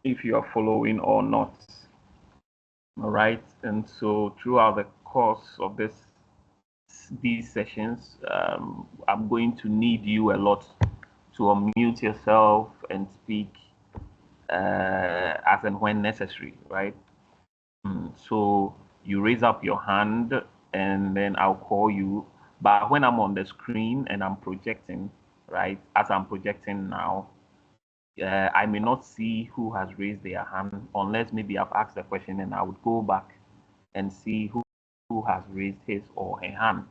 if you are following or not. All right. And so throughout the course of these sessions, I'm going to need you a lot to unmute yourself and speak as and when necessary, right? So you raise up your hand and then I'll call you. But when I'm on the screen and I'm projecting, right, as I'm projecting now, I may not see who has raised their hand unless maybe I've asked a question and I would go back and see who has raised his or her hand.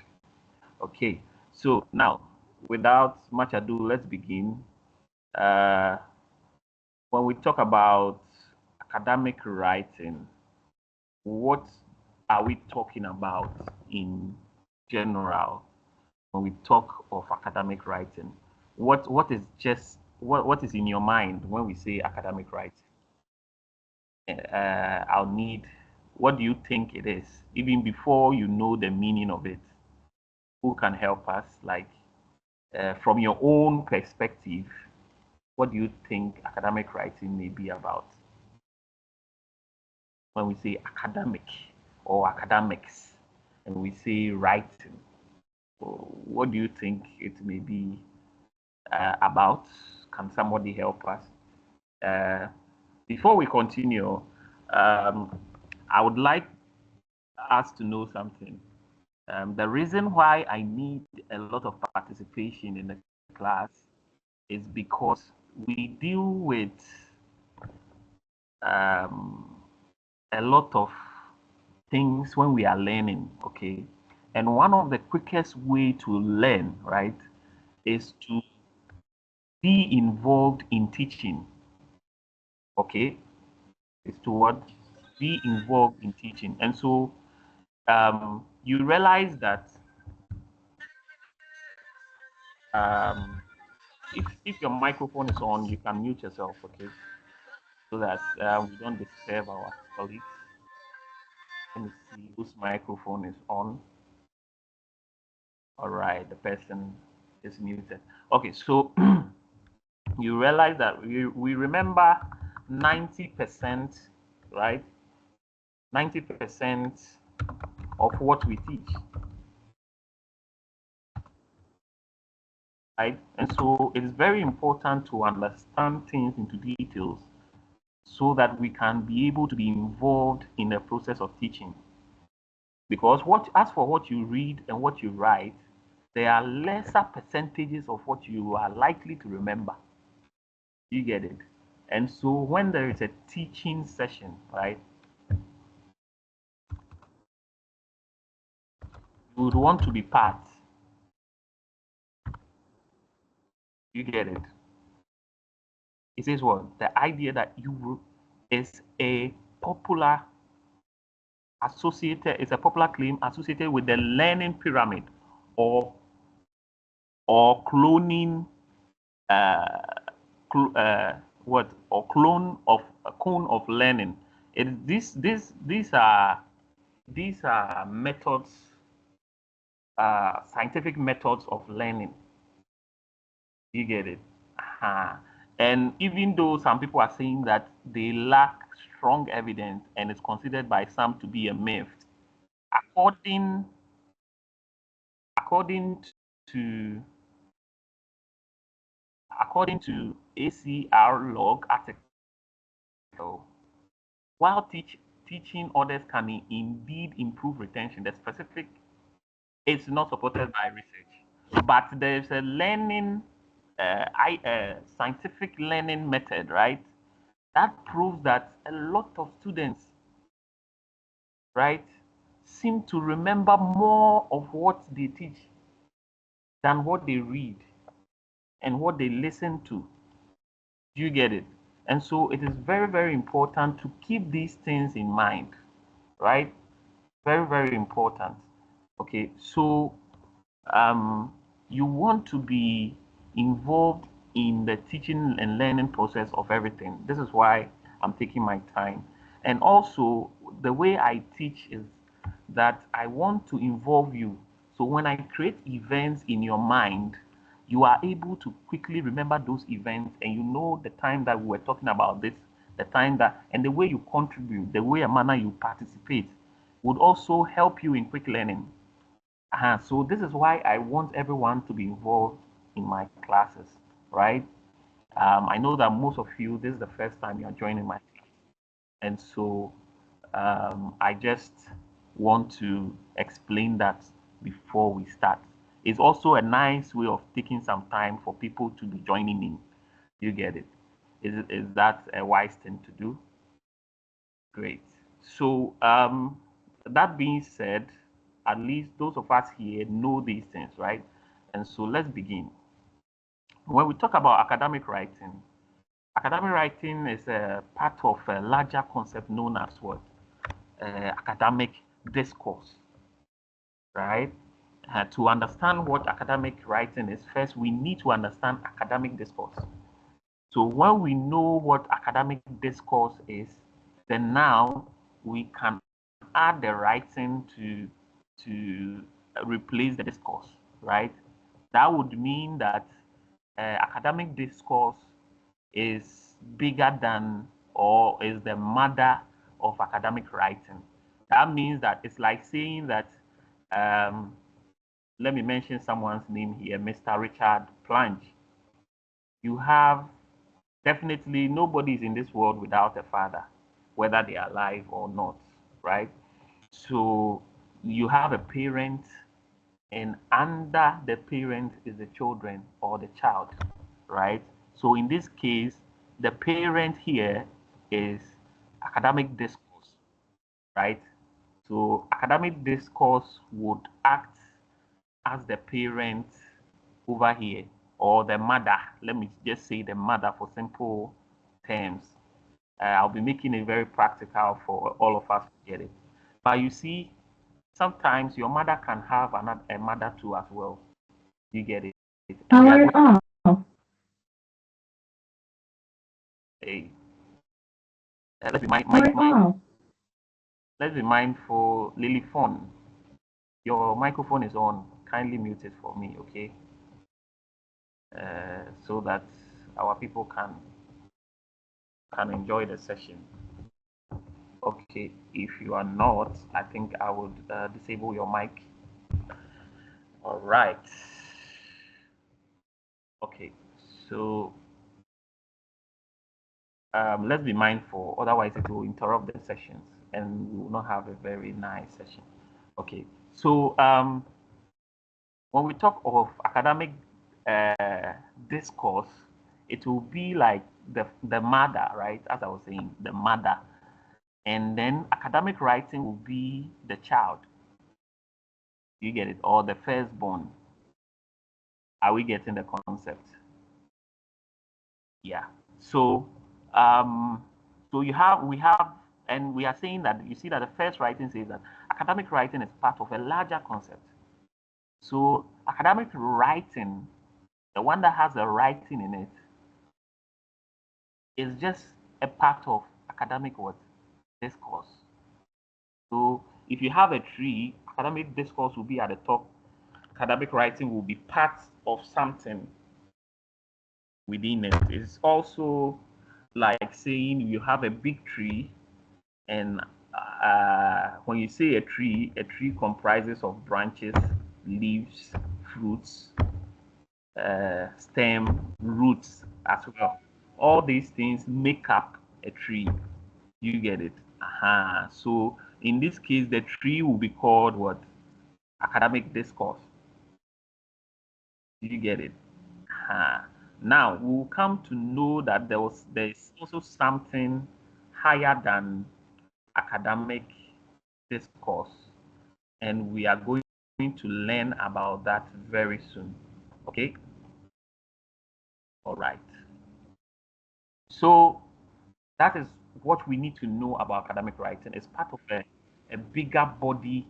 Okay, so now without much ado, let's begin. When we talk about academic writing, what are we talking about in general when we talk of academic writing? What is in your mind when we say academic writing? I'll need, what do you think it is? Even before you know the meaning of it, who can help us? Like, from your own perspective, what do you think academic writing may be about? When we say academic or academics, and we say writing, what do you think it may be about? Can somebody help us? Before we continue, I would like us to know something. The reason why I need a lot of participation in the class is because we deal with a lot of things when we are learning, okay? And one of the quickest way to learn, right, is to be involved in teaching, okay? Is to what? Be involved in teaching. And so you realize that if your microphone is on, you can mute yourself, okay? So that we don't disturb our colleagues. Let me see whose microphone is on. All right, the person is muted. Okay, so you realize that we remember 90%, right? 90% of what we teach, right? And so it is very important to understand things into details so that we can be able to be involved in the process of teaching. Because as for what you read and what you write, there are lesser percentages of what you are likely to remember. You get it? And so when there is a teaching session, right, you would want to be part. You get it? It says what? The idea that you is a popular claim associated with the learning pyramid or cloning clone of a cone of learning. These are methods, scientific methods of learning. You get it? And even though some people are saying that they lack strong evidence and it's considered by some to be a myth, according to ACR log article, while teaching others can indeed improve retention, the specific it's not supported by research, but there's a learning, scientific learning method, right? That proves that a lot of students, right, seem to remember more of what they teach than what they read and what they listen to. Do you get it? And so it is very, very important to keep these things in mind, right? Very, very important. Okay, so you want to be involved in the teaching and learning process of everything. This is why I'm taking my time. And also, the way I teach is that I want to involve you. So when I create events in your mind, you are able to quickly remember those events and you know the time that we were talking about this the time that, and the way you contribute, the way a manner you participate would also help you in quick learning. So this is why I want everyone to be involved in my classes, right? I know that most of you, this is the first time you are joining my class. And so I just want to explain that before we start. It's also a nice way of taking some time for people to be joining in. You get it? Is that a wise thing to do? Great. So that being said, at least those of us here know these things, right? And so let's begin. When we talk about academic writing is a part of a larger concept known as what? Academic discourse, right? To understand what academic writing is, first we need to understand academic discourse. So when we know what academic discourse is, then now we can add the writing to replace the discourse, right? That would mean that academic discourse is bigger than or is the mother of academic writing. That means that it's like saying that, let me mention someone's name here, Mr. Richard Plange. You have definitely nobody is in this world without a father, whether they are alive or not, right? So you have a parent, and under the parent is the children or the child, right? So in this case, the parent here is academic discourse, right? So academic discourse would act as the parent over here, or the mother. Let me just say the mother for simple terms. I'll be making it very practical for all of us to get it. But you see, sometimes your mother can have a mother too as well. You get it? And we are going, hey, let's be mindful. Lily phone, your microphone is on. Kindly mute it for me, okay? So that our people can enjoy the session. Okay, if you are not, I think I would disable your mic. All right. Okay, so let's be mindful, otherwise it will interrupt the sessions and we will not have a very nice session. Okay, so when we talk of academic discourse, it will be like the mother, right? As I was saying, the mother. And then academic writing will be the child. You get it? Or the firstborn. Are we getting the concept? Yeah. So we have, and we are saying that you see that the first writing says that academic writing is part of a larger concept. So academic writing, the one that has the writing in it, is just a part of academic what? Discourse. So if you have a tree, academic discourse will be at the top. Academic writing will be part of something within it. It's also like saying you have a big tree, and when you say a tree comprises of branches, leaves, fruits, stem, roots as well. All these things make up a tree. You get it? So in this case, the tree will be called what? Academic discourse. Did you get it? Now we'll come to know that there's also something higher than academic discourse, and we are going to learn about that very soon. Okay? All right. So that is what we need to know about academic writing. It's part of a bigger body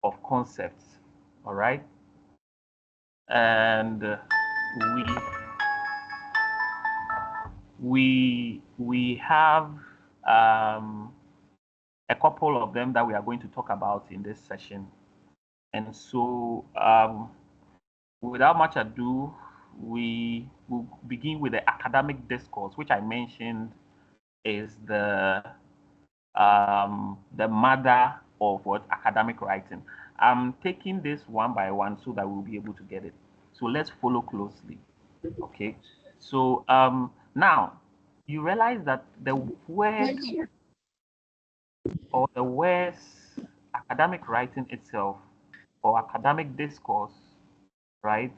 of concepts. All right? And we have a couple of them that we are going to talk about in this session. And so without much ado, we will begin with the academic discourse, which I mentioned is the mother of what academic writing. I'm taking this one by one so that we'll be able to get it. So let's follow closely. Okay. So now you realize that the word or the words academic writing itself or academic discourse, right,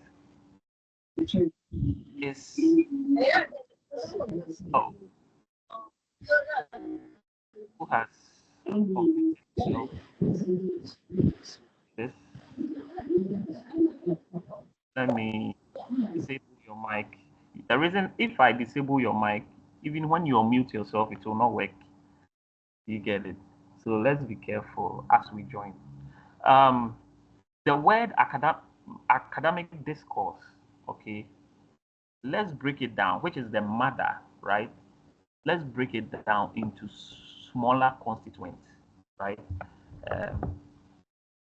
is oh, who has completed so this. Let me disable your mic. The reason if I disable your mic, even when you unmute yourself, it will not work. You get it. So let's be careful as we join. Um, the word academic discourse, okay, let's break it down, which is the mother, right? Let's break it down into smaller constituents, right? Um,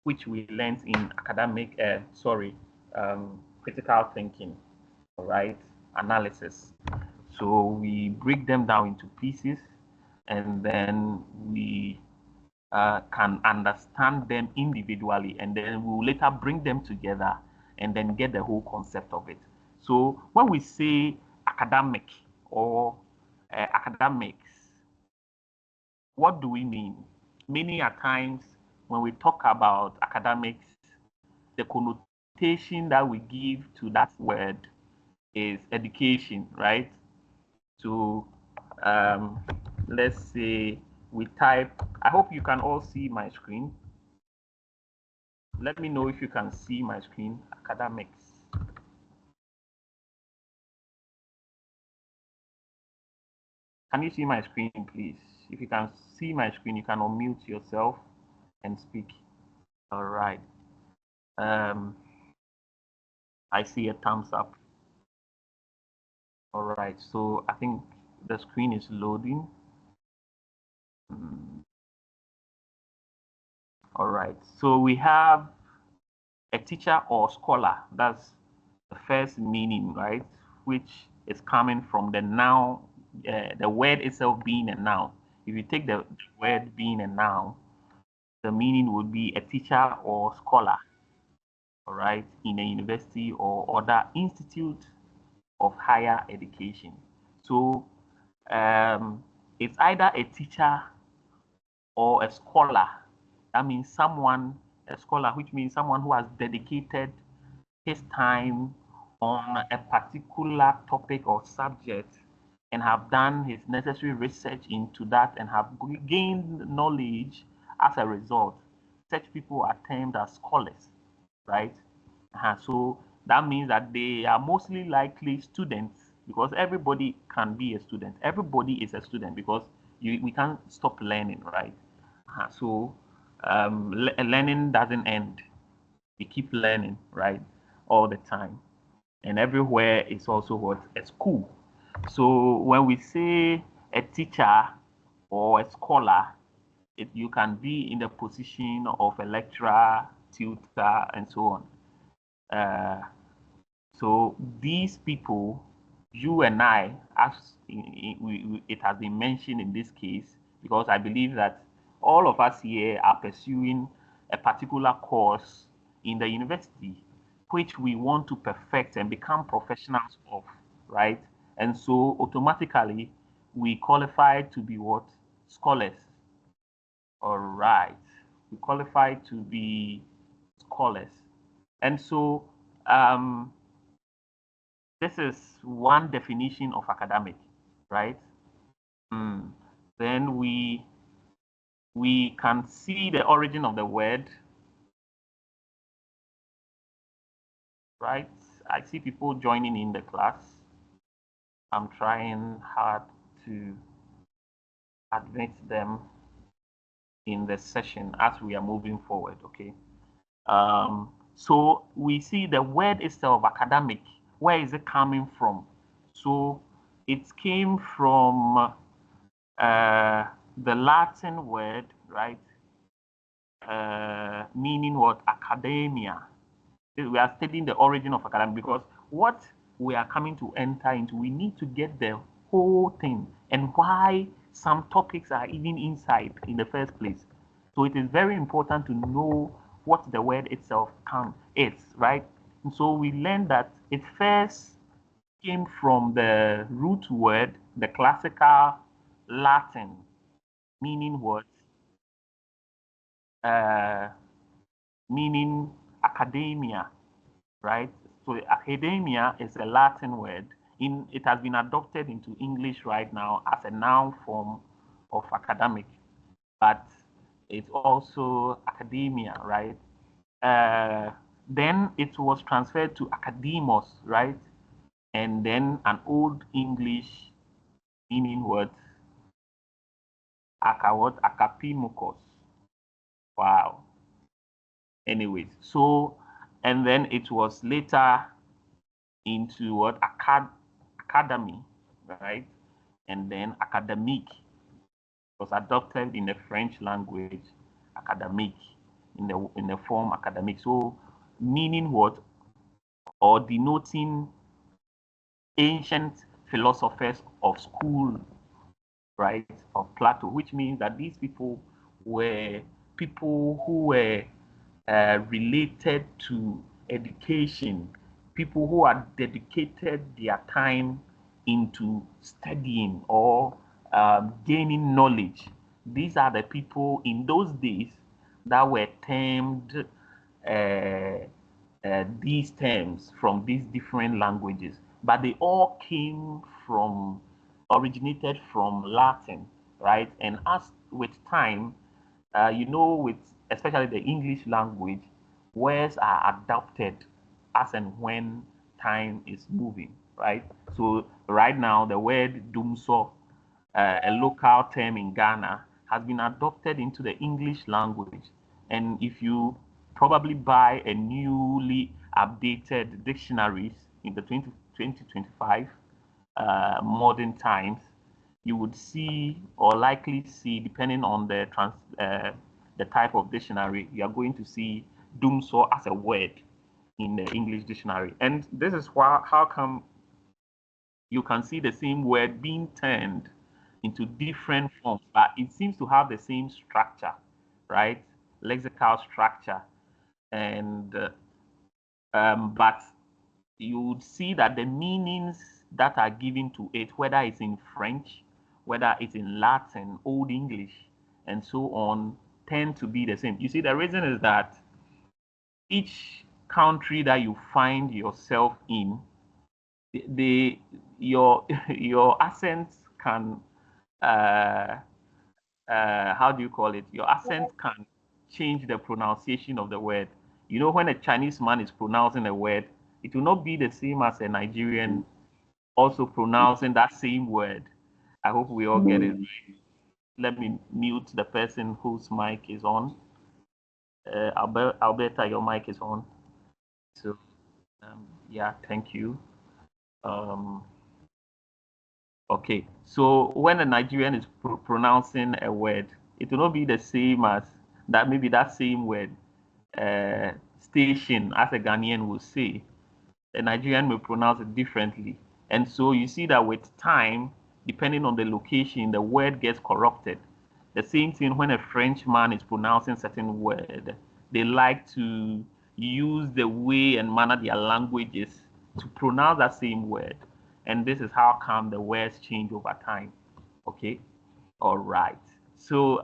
which we learned in academic, critical thinking, right? Analysis. So we break them down into pieces, and then we can understand them individually, and then we'll later bring them together and then get the whole concept of it. So when we say academic or academics, what do we mean? Many a times when we talk about academics, the connotation that we give to that word is education, right? So let's say we type, I hope you can all see my screen. Let me know if you can see my screen, academics. Can you see my screen, please? If you can see my screen, you can unmute yourself and speak. All right. I see a thumbs up. All right, so I think the screen is loading. All right, so we have a teacher or scholar. That's the first meaning, right? Which is coming from the noun, the word itself being a noun. If you take the word being a noun, the meaning would be a teacher or scholar, all right, in a university or other institute of higher education. So it's either a teacher or a scholar. That means someone, a scholar, which means someone who has dedicated his time on a particular topic or subject and have done his necessary research into that and have gained knowledge as a result. Such people are termed as scholars, right? So that means that they are mostly likely students because everybody can be a student. Everybody is a student because we can't stop learning, right? So learning doesn't end. We keep learning, right, all the time. And everywhere is also what? A school. So when we say a teacher or a scholar, you can be in the position of a lecturer, tutor, and so on. So these people, you and I, as it has been mentioned in this case, because I believe that all of us here are pursuing a particular course in the university, which we want to perfect and become professionals of, right? And so automatically we qualify to be what? Scholars. All right. We qualify to be scholars. And so this is one definition of academic, right? Then we can see the origin of the word, right? I see people joining in the class. I'm trying hard to admit them in the session as we are moving forward, okay? So we see the word itself, academic. Where is it coming from? So it came from the Latin word, right? Meaning what? Academia. We are studying the origin of academia because what we are coming to enter into, we need to get the whole thing and why some topics are even inside in the first place. So it is very important to know what the word itself is, right? And so we learned that it first came from the root word, the classical Latin meaning what? Meaning academia, right? So academia is a Latin word. It has been adopted into English right now as a noun form of academic, but it's also academia, right? Then it was transferred to academos, right? And then an old English meaning word, akapimukos. Wow. Anyways, so and then it was later into what academy, right? And then academic was adopted in the French language, academic in the form academic. So meaning what, or denoting ancient philosophers of school, right, of Plato, which means that these people were people who were related to education, people who had dedicated their time into studying or gaining knowledge. These are the people in those days that were termed these terms from these different languages, but they all originated from Latin, right? And as with time, with especially the English language, words are adapted as and when time is moving, right? So right now, the word dumso, a local term in Ghana, has been adopted into the English language. And if you probably buy a newly updated dictionaries in the 2025 modern times, you would see or likely see, depending on the type of dictionary, you are going to see doomsaw as a word in the English dictionary. And this is how come you can see the same word being turned into different forms, but it seems to have the same structure, right? Lexical structure. And but you would see that the meanings that are given to it, whether it's in French, whether it's in Latin, Old English, and so on, tend to be the same. You see, the reason is that each country that you find yourself in, your accents can how do you call it? Your accent can change the pronunciation of the word. You know, when a Chinese man is pronouncing a word, it will not be the same as a Nigerian also pronouncing that same word. I hope we all get it right. Let me mute the person whose mic is on. Alberta, your mic is on. So, yeah, thank you. Okay, so when a Nigerian is pronouncing a word, it will not be the same as that, maybe that same word, station, as a Ghanaian will say. A Nigerian may pronounce it differently. And so you see that with time, depending on the location, the word gets corrupted. The same thing when a Frenchman is pronouncing certain word, they like to use the way and manner their languages to pronounce that same word. And this is how come the words change over time. Okay, all right. So,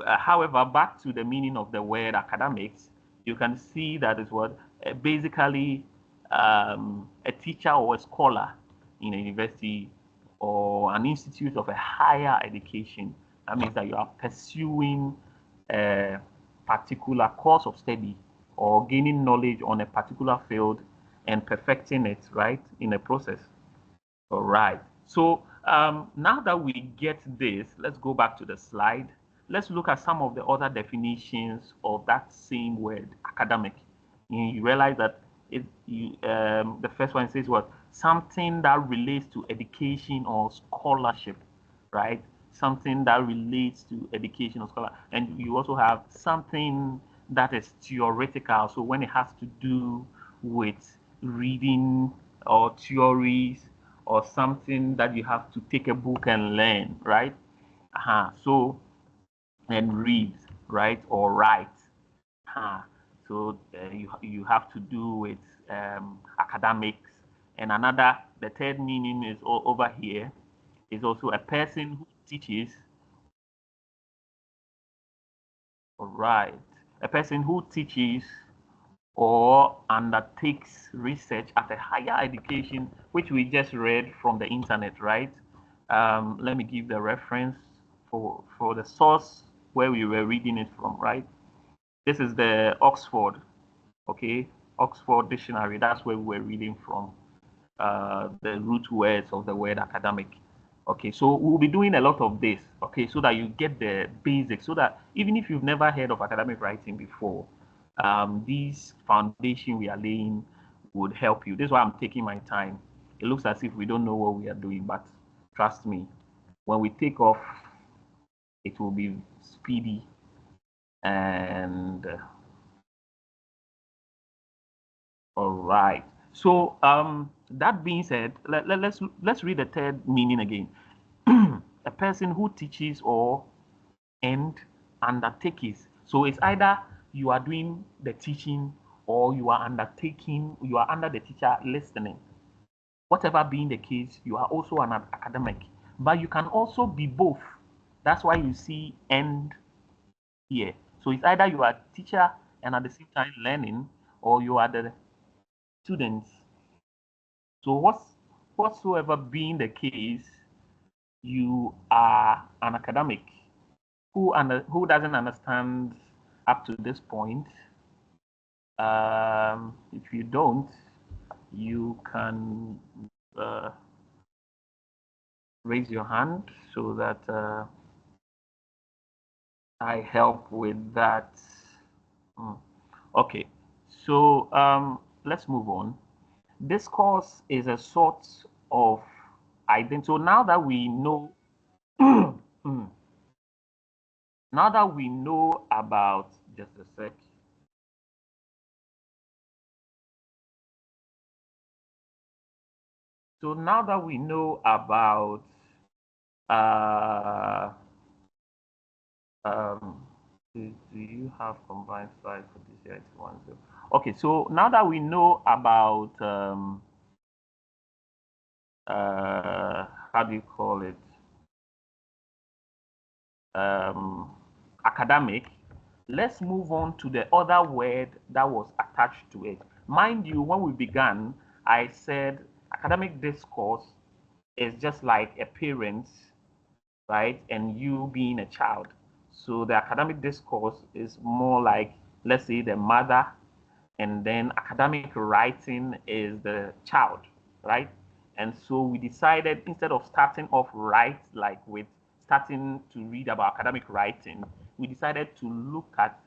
however, back to the meaning of the word academics, you can see that is what basically a teacher or a scholar in a university or an institute of a higher education. That means that you are pursuing a particular course of study or gaining knowledge on a particular field and perfecting it, right, in a process. All right. So now that we get this, let's go back to the slide. Let's look at some of the other definitions of that same word, academic. You realize that the first one says what? Something that relates to education or scholarship, right? Something that relates to education or scholarship. And you also have something that is theoretical. So when it has to do with reading or theories or something that you have to take a book and learn, right? So, and read, right, or write. So you have to do with academics. And another, the third meaning is over here, is also a person who teaches. All right, a person who teaches or undertakes research at a higher education, which we just read from the internet, right? Let me give the reference for the source where we were reading it from, right? This is the Oxford, okay? Oxford Dictionary, that's where we were reading from, the root words of the word academic. Okay, so we'll be doing a lot of this, okay, so that you get the basics, so that even if you've never heard of academic writing before, this foundation we are laying would help you. This is why I'm taking my time. It looks as if we don't know what we are doing, but trust me, when we take off, it will be speedy. And all right. So that being said, let's read the third meaning again. A person who teaches or and undertakes. So it's either you are doing the teaching or you are undertaking, you are under the teacher listening. Whatever being the case, you are also an academic. But you can also be both. That's why you see "and" here. So it's either you are a teacher and at the same time learning, or you are the students. So whatsoever being the case, you are an academic who doesn't understand up to this point. If you don't, you can raise your hand so that I help with that. Okay, so let's move on. Discourse is a sort of identity. So now that we know, now that we know about, just a sec. So now that we know about uh, do you have combined slides for this year? Okay, so now that we know about how do you call it? Academic, let's move on to the other word that was attached to it. Mind you, when we began, I said academic discourse is just like a parent, right? And you being a child. So the academic discourse is more like, let's say, the mother, and then academic writing is the child, right? And so we decided, instead of starting off right, like with starting to read about academic writing, we decided to look at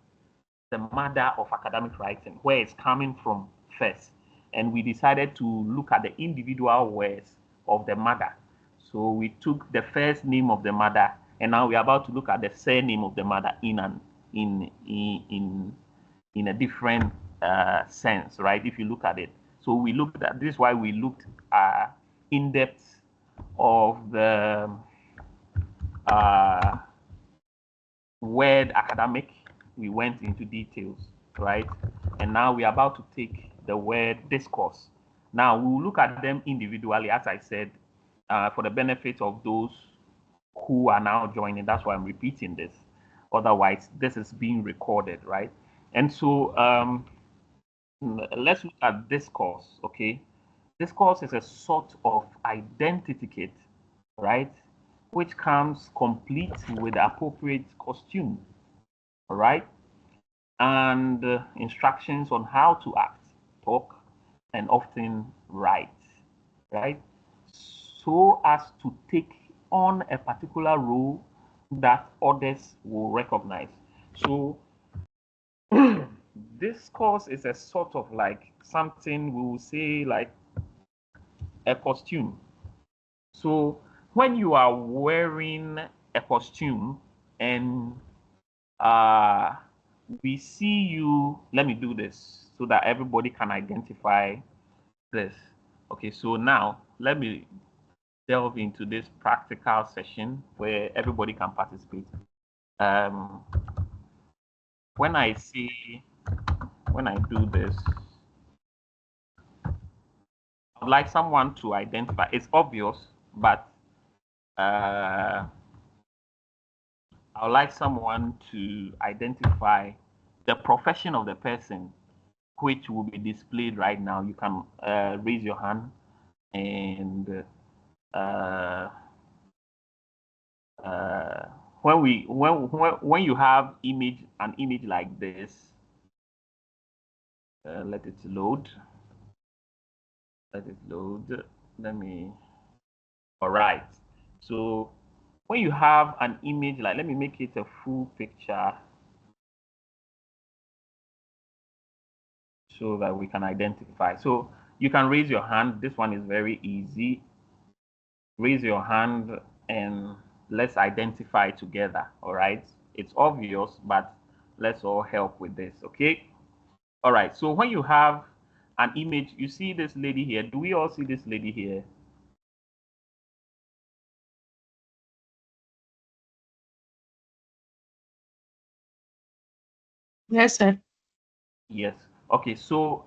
the mother of academic writing, where it's coming from first. And we decided to look at the individual words of the mother. So we took the first name of the mother, and now we're about to look at the surname of the mother in a different sense, right? If you look at it. So we looked at this is why we looked in depth of the word academic. We went into details, right? And now we're about to take the word discourse. Now we'll look at them individually, as I said, for the benefit of those who are now joining. That's why I'm repeating this. Otherwise, this is being recorded, right? And so let's look at discourse, okay? Discourse is a sort of identikit, right? Which comes complete with the appropriate costume, all right? And instructions on how to act, talk, and often write, right? So as to take on a particular role that others will recognize. So this course is a sort of like something we will say like a costume. So when you are wearing a costume and we see you, let me do this so that everybody can identify this. Okay, so now let me delve into this practical session where everybody can participate. Um, when I do this, I'd like someone to identify. It's obvious, but I'd like someone to identify the profession of the person, which will be displayed right now. You can raise your hand, and when you have an image like this, let it load. Let it load. All right. So when you have an image like, let me make it a full picture so that we can identify. So you can raise your hand. This one is very easy. Raise your hand and let's identify together. All right. It's obvious, but let's all help with this. Okay. All right. So when you have an image, you see this lady here. Do we all see this lady here? Yes, sir. Yes. Okay. So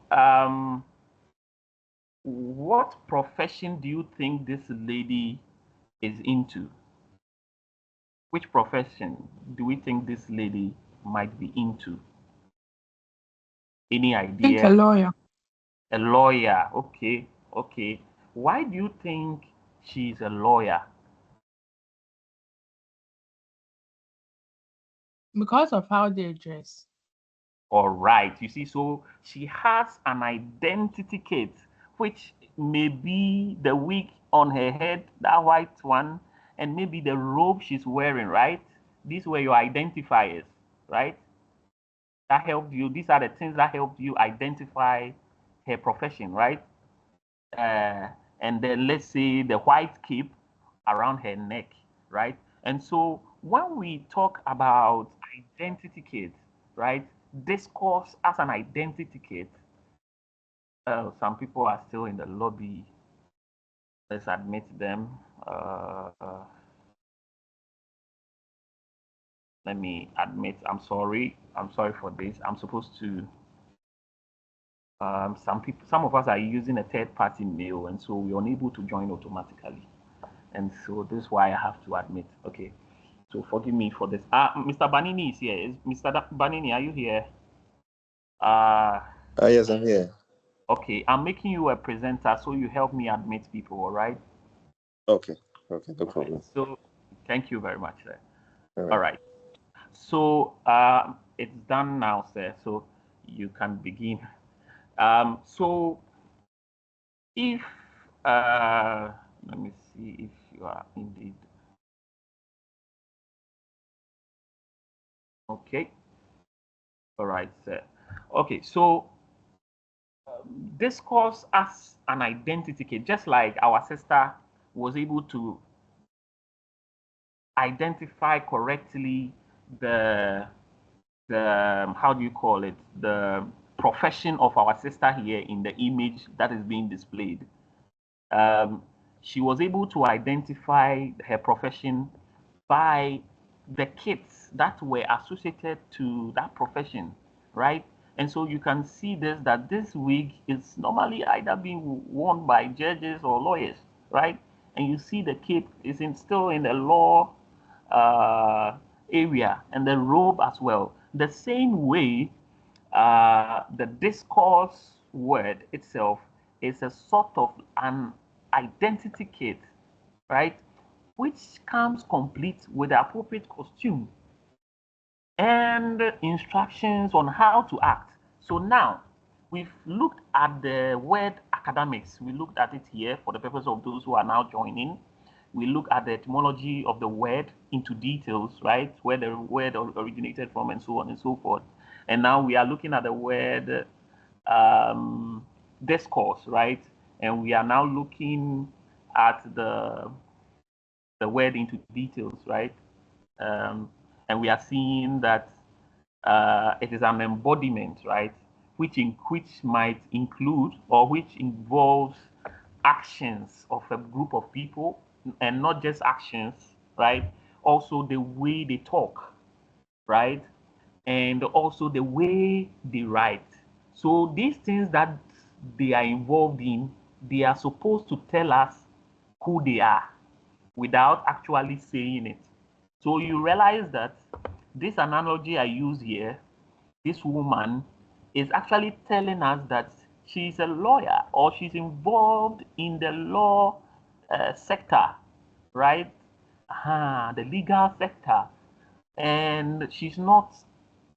what profession do you think this lady is into? Which profession do we think this lady might be into? Any I think a idea? lawyer. A lawyer. Okay. Okay. Why do you think she's a lawyer? Because of how they dress. All right. You see, so she has an identity kit, which may be the wig on her head, that white one, and maybe the robe she's wearing, right? These were your identifiers, right? That helped you. These are the things that helped you identify her profession, right? Uh, and then let's say the white cape around her neck, right? And so when we talk about identity kit, right? Discourse as an identity kit. Some people are still in the lobby. Let's admit them. Let me admit. I'm sorry. I'm sorry for this. I'm supposed to. Some of us are using a third-party mail, and so we're unable to join automatically. And so this is why I have to admit. Okay. So forgive me for this. Mr. Banini is here. Mr. Banini, are you here? Uh, Yes, I'm here. okay. I'm making you a presenter, so you help me admit people. All right. Okay, okay, no All right. problem. So thank you very much, sir. All All right. right. So it's done now, sir. So you can begin. So if let me see if you are indeed okay. All right, sir. Okay. So discourse as an identity kit, just like our sister was able to identify correctly the how do you call it, the profession of our sister here in the image that is being displayed. Um, she was able to identify her profession by the kits that were associated to that profession, right? And so you can see this, that this wig is normally either being worn by judges or lawyers, right? And you see the cape is still in the law uh, area, and the robe as well. The same way, the discourse word itself is a sort of an identity kit, right? Which comes complete with the appropriate costume and instructions on how to act. So now we've looked at the word academics. We looked at it here for the purpose of those who are now joining. We look at the etymology of the word into details, right? Where the word originated from and so on and so forth. And now we are looking at the word discourse, right? And we are now looking at the word into details, right? Um, and we are seeing that it is an embodiment, right? Which might include or which involves actions of a group of people, and not just actions, right? Also the way they talk, right? And also the way they write. So these things that they are involved in, they are supposed to tell us who they are without actually saying it. So you realize that this analogy I use here, this woman is actually telling us that she's a lawyer or she's involved in the law sector, right? The legal sector. And she's not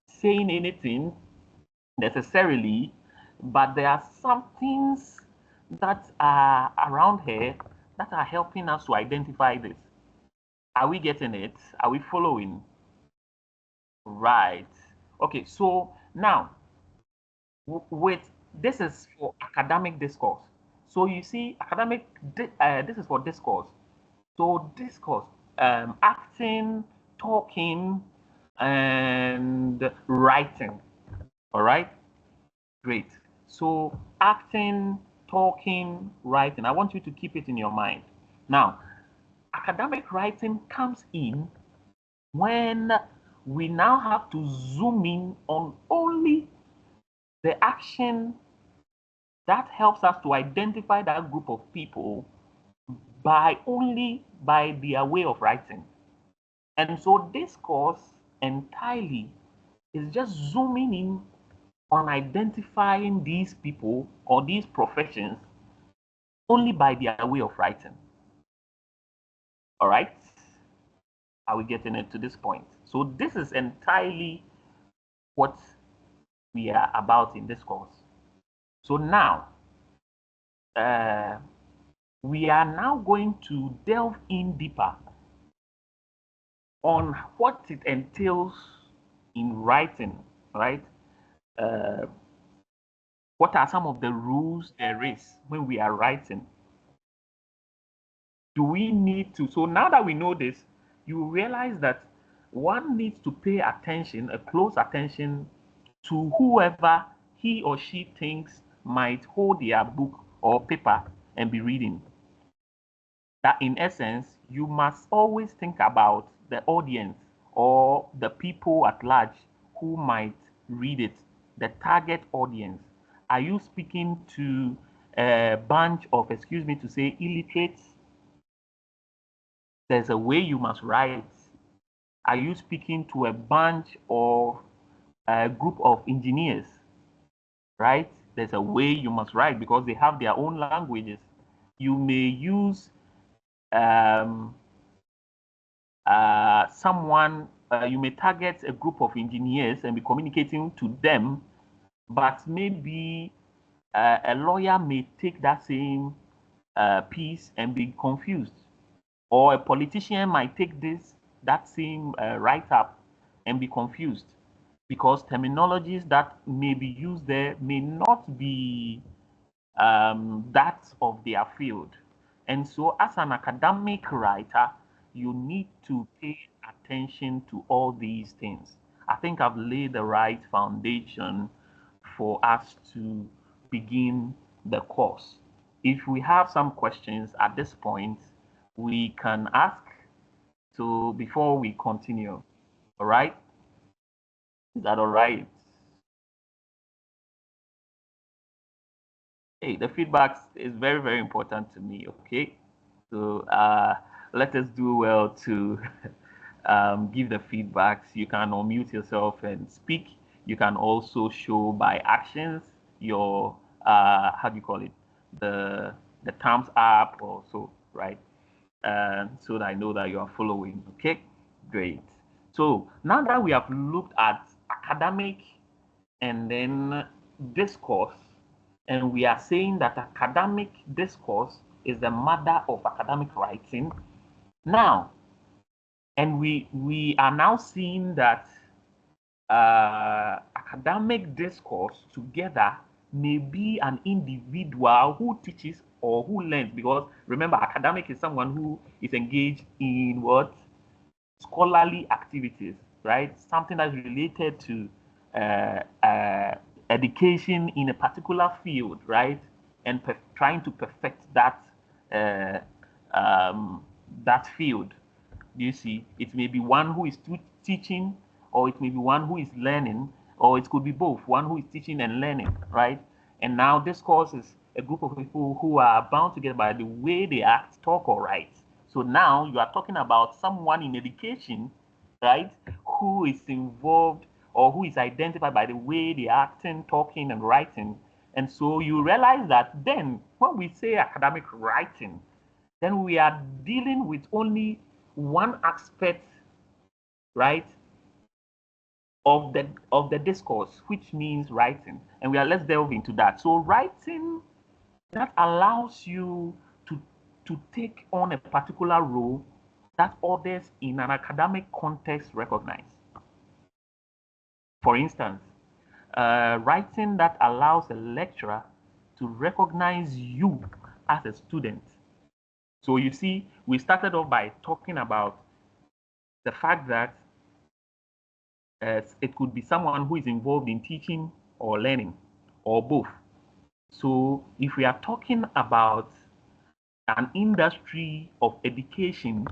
saying anything necessarily, but there are some things that are around her that are helping us to identify this. Are we getting it? Are we following? Right. Okay, so now with this is for academic discourse. So you see, this is for discourse. So discourse, acting, talking, and writing. All right, great. So acting, talking, writing. I want you to keep it in your mind. Now, academic writing comes in when we now have to zoom in on only the action that helps us to identify that group of people only by their way of writing. And so this course entirely is just zooming in on identifying these people or these professions only by their way of writing. All right? Are we getting it to this point? So this is entirely what we are about in this course. So now, we are now going to delve in deeper on what it entails in writing, right? Uh, what are some of the rules there is when we are writing? Do we need to? So now that we know this, you realize that one needs to pay attention, a close attention to whoever he or she thinks might hold their book or paper and be reading. That in essence, you must always think about the audience or the people at large who might read it, the target audience. Are you speaking to a bunch of, excuse me to say, illiterates? There's a way you must write. Are you speaking to a bunch or a group of engineers? Right? There's a way you must write because they have their own languages. You may use someone, you may target a group of engineers and be communicating to them, but maybe a lawyer may take that same piece and be confused, or a politician might take that same write-up and be confused because terminologies that may be used there may not be that of their field. And so, as an academic writer, you need to pay attention to all these things. I think I've laid the right foundation for us to begin the course. If we have some questions at this point, we can ask before we continue. All right? Is that all right? Hey, the feedback is very, very important to me. Okay, so let us do well to give the feedbacks. You can unmute yourself and speak. You can also show by actions your how do you call it, the thumbs up or so, right? So that I know that you are following. Okay, great. So now that we have looked at academic and then discourse, and we are saying that academic discourse is the mother of academic writing. Now, and we are now seeing that academic discourse together may be an individual who teaches or who learns, because remember, academic is someone who is engaged in what? Scholarly activities, right? Something that's related to education in a particular field, right? And trying to perfect that that field. Do you see? It may be one who is teaching, or it may be one who is learning, or it could be both, one who is teaching and learning, right? And now this course is a group of people who are bound together by the way they act, talk, or write. So now you are talking about someone in education, right, who is involved or who is identified by the way they are acting, talking, and writing. And so you realize that then when we say academic writing, then we are dealing with only one aspect, right, of the discourse, which means writing. And let's delve into that. So writing that allows you to take on a particular role that others in an academic context recognize. For instance, writing that allows a lecturer to recognize you as a student. So you see, we started off by talking about the fact that it could be someone who is involved in teaching or learning, or both. So if we are talking about an industry of education,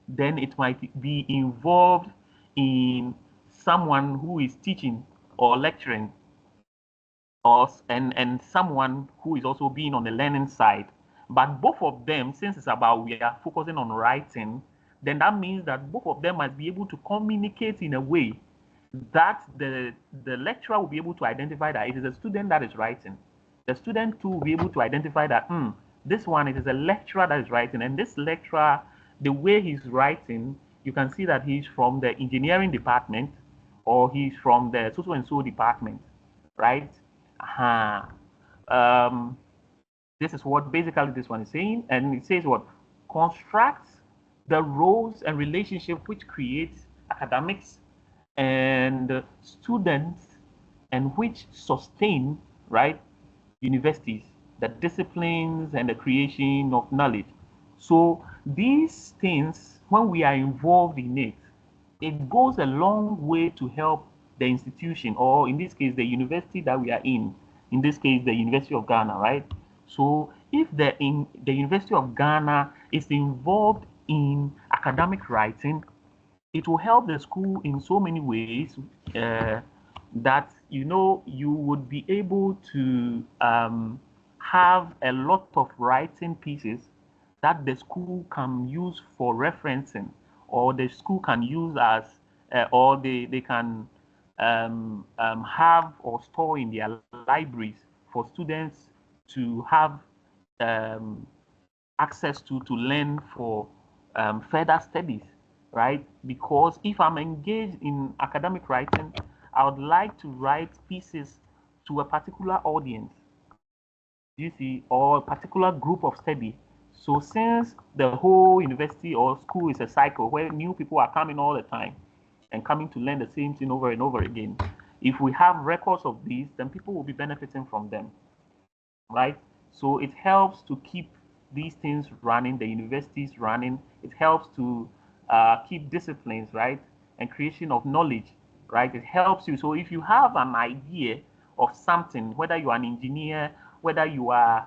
then it might be involved in someone who is teaching or lecturing, and someone who is also being on the learning side. But both of them, since it's about we are focusing on writing, then that means that both of them must be able to communicate in a way that the lecturer will be able to identify that it is a student that is writing. The student too will be able to identify that this one, it is a lecturer that is writing, and this lecturer, the way he's writing, you can see that he's from the engineering department or he's from the so and so department, right? This is what basically this one is saying, and it says what constructs the roles and relationship which creates academics and students, and which sustain, right, universities, the disciplines and the creation of knowledge. So these things, when we are involved in it, it goes a long way to help the institution, or in this case, the university that we are in this case, the University of Ghana, right? So if the University of Ghana is involved in academic writing, it will help the school in so many ways that you would be able to have a lot of writing pieces that the school can use for referencing, or the school can use as or they can have or store in their libraries for students to have access to learn for further studies, right? Because if I'm engaged in academic writing, I would like to write pieces to a particular audience, you see, or a particular group of study. So since the whole university or school is a cycle where new people are coming all the time and coming to learn the same thing over and over again, if we have records of these, then people will be benefiting from them, right? So it helps to keep these things running, the universities running. It helps to keep disciplines, right? And creation of knowledge, right? It helps you. So if you have an idea of something, whether you are an engineer, whether you are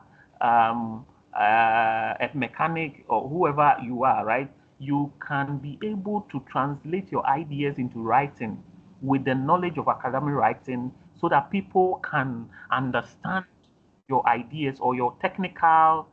a mechanic or whoever you are, right? You can be able to translate your ideas into writing with the knowledge of academic writing so that people can understand your ideas or your technical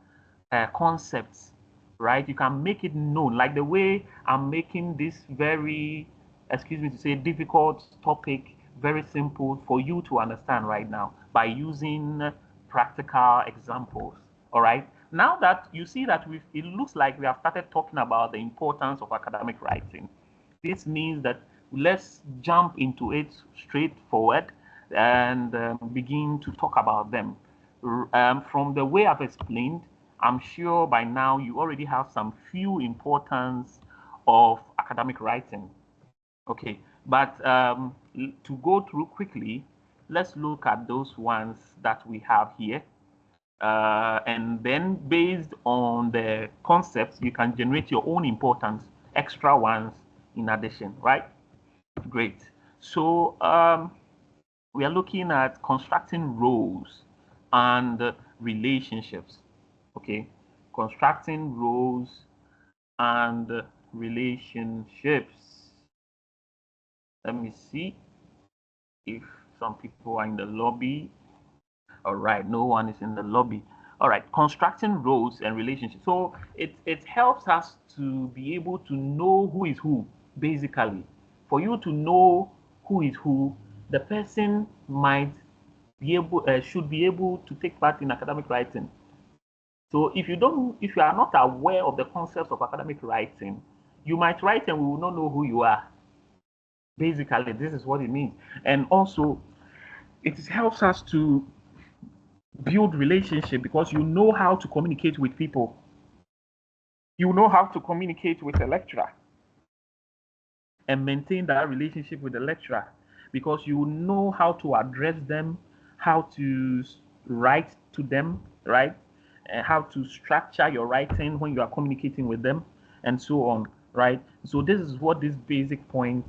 concepts, right? You can make it known, like the way I'm making this very, excuse me to say, difficult topic very simple for you to understand right now by using practical examples. All right. Now that you see that it looks like we have started talking about the importance of academic writing. This means that let's jump into it straightforward and begin to talk about them. From the way I've explained, I'm sure by now you already have some few importance of academic writing. Okay, but to go through quickly, let's look at those ones that we have here. And then based on the concepts, you can generate your own importance, extra ones in addition, right? Great. So we are looking at constructing roles and relationships. Okay, constructing roles and relationships. Let me see if some people are in the lobby. All right, no one is in the lobby. All right, constructing roles and relationships. So it helps us to be able to know who is who, basically. For you to know who is who, the person might be able should be able to take part in academic writing. So if you are not aware of the concepts of academic writing, you might write and we will not know who you are. Basically, this is what it means. And also, it helps us to build relationship because you know how to communicate with people. You know how to communicate with a lecturer and maintain that relationship with the lecturer because you know how to address them, how to write to them, right? And how to structure your writing when you are communicating with them, and so on, right? So this is what this basic point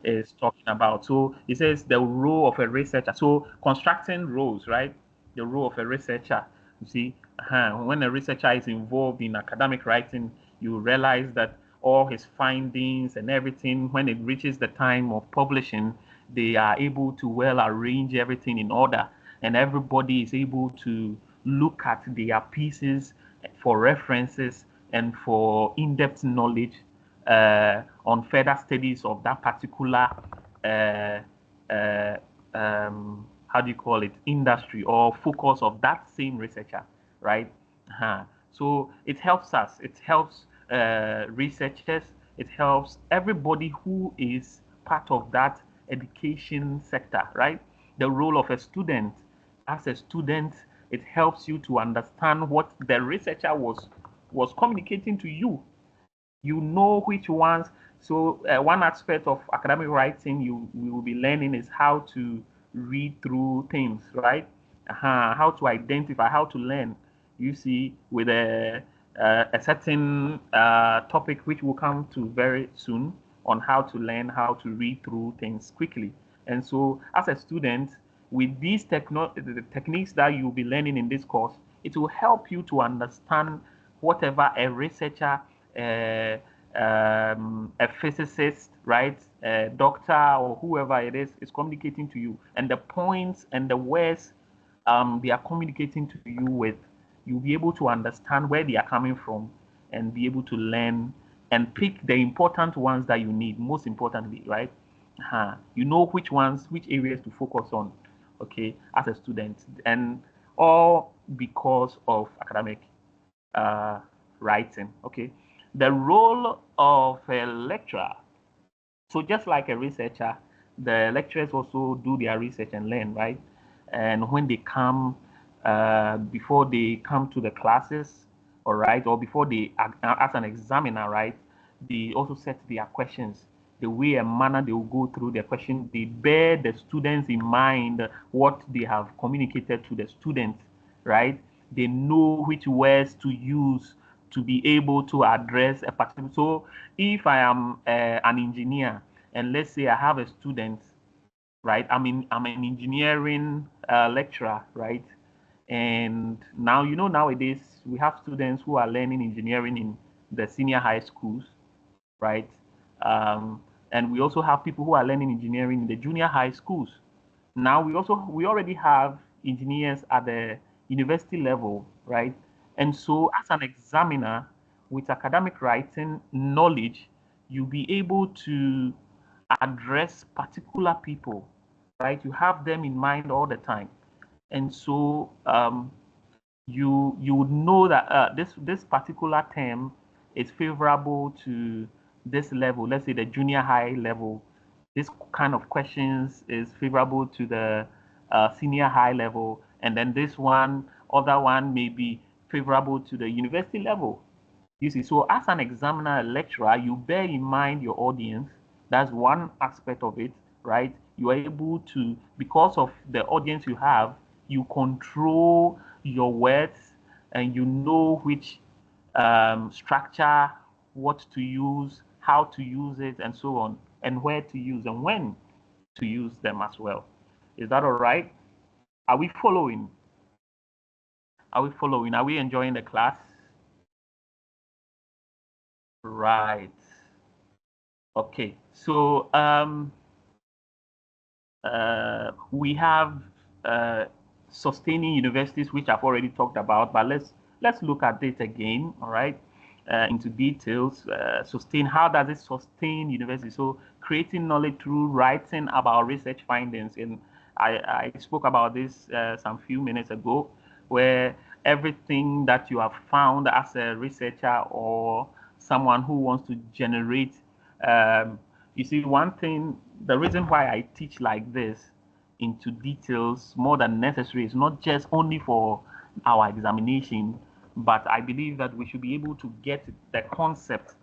is talking about. So it says the role of a researcher. So constructing roles, right? The role of a researcher. You see, when a researcher is involved in academic writing, you realize that all his findings and everything, when it reaches the time of publishing, they are able to well arrange everything in order, and everybody is able to look at their pieces for references and for in-depth knowledge on further studies of that particular uh, uh, how do you call it, industry or focus of that same researcher, right? So it helps us. It helps researchers. It helps everybody who is part of that education sector, right? The role of a student. As a student, it helps you to understand what the researcher was communicating to you. You know which ones. So one aspect of academic writing you will be learning is how to read through things, right? How to identify, how to learn. You see, with a certain topic which will come to very soon on how to learn how to read through things quickly. And so, as a student, with these the techniques that you'll be learning in this course, it will help you to understand whatever a researcher, a physicist, right, a doctor, or whoever it is communicating to you, and the points and the words they are communicating to you with, you'll be able to understand where they are coming from and be able to learn and pick the important ones that you need, most importantly, right? You know which ones, which areas to focus on, okay, as a student, and all because of academic uh, writing, okay. The role of a lecturer. So just like a researcher, the lecturers also do their research and learn, right? And when they come, before they come to the classes, all right, or before they, as an examiner, right, they also set their questions. The way and manner they will go through their question, they bear the students in mind what they have communicated to the students, right? They know which words to use to be able to address a particular. So if I am an engineer and let's say I have a student, right? I'm an engineering lecturer, right? And now nowadays we have students who are learning engineering in the senior high schools, right? Um, and we also have people who are learning engineering in the junior high schools. Now we already have engineers at the university level, right? And so as an examiner with academic writing knowledge, you'll be able to address particular people, right? You have them in mind all the time. And so you would know that this particular term is favorable to this level. Let's say the junior high level. This kind of questions is favorable to the senior high level, and then this other one may be favorable to the university level. You see, so as an examiner, a lecturer, you bear in mind your audience. That's one aspect of it, right? You are able to, because of the audience you have, you control your words and you know which structure, what to use, how to use it, and so on, and where to use and when to use them as well. Is that all right? Are we following? Are we following? Are we enjoying the class? Right. Okay. So we have sustaining universities, which I've already talked about, but let's look at it again. All right. Into details. Sustain. How does it sustain university? So creating knowledge through writing about research findings. And I spoke about this some few minutes ago, where everything that you have found as a researcher or someone who wants to generate you see, one thing, the reason why I teach like this into details more than necessary is not just only for our examination, but I believe that we should be able to get the concept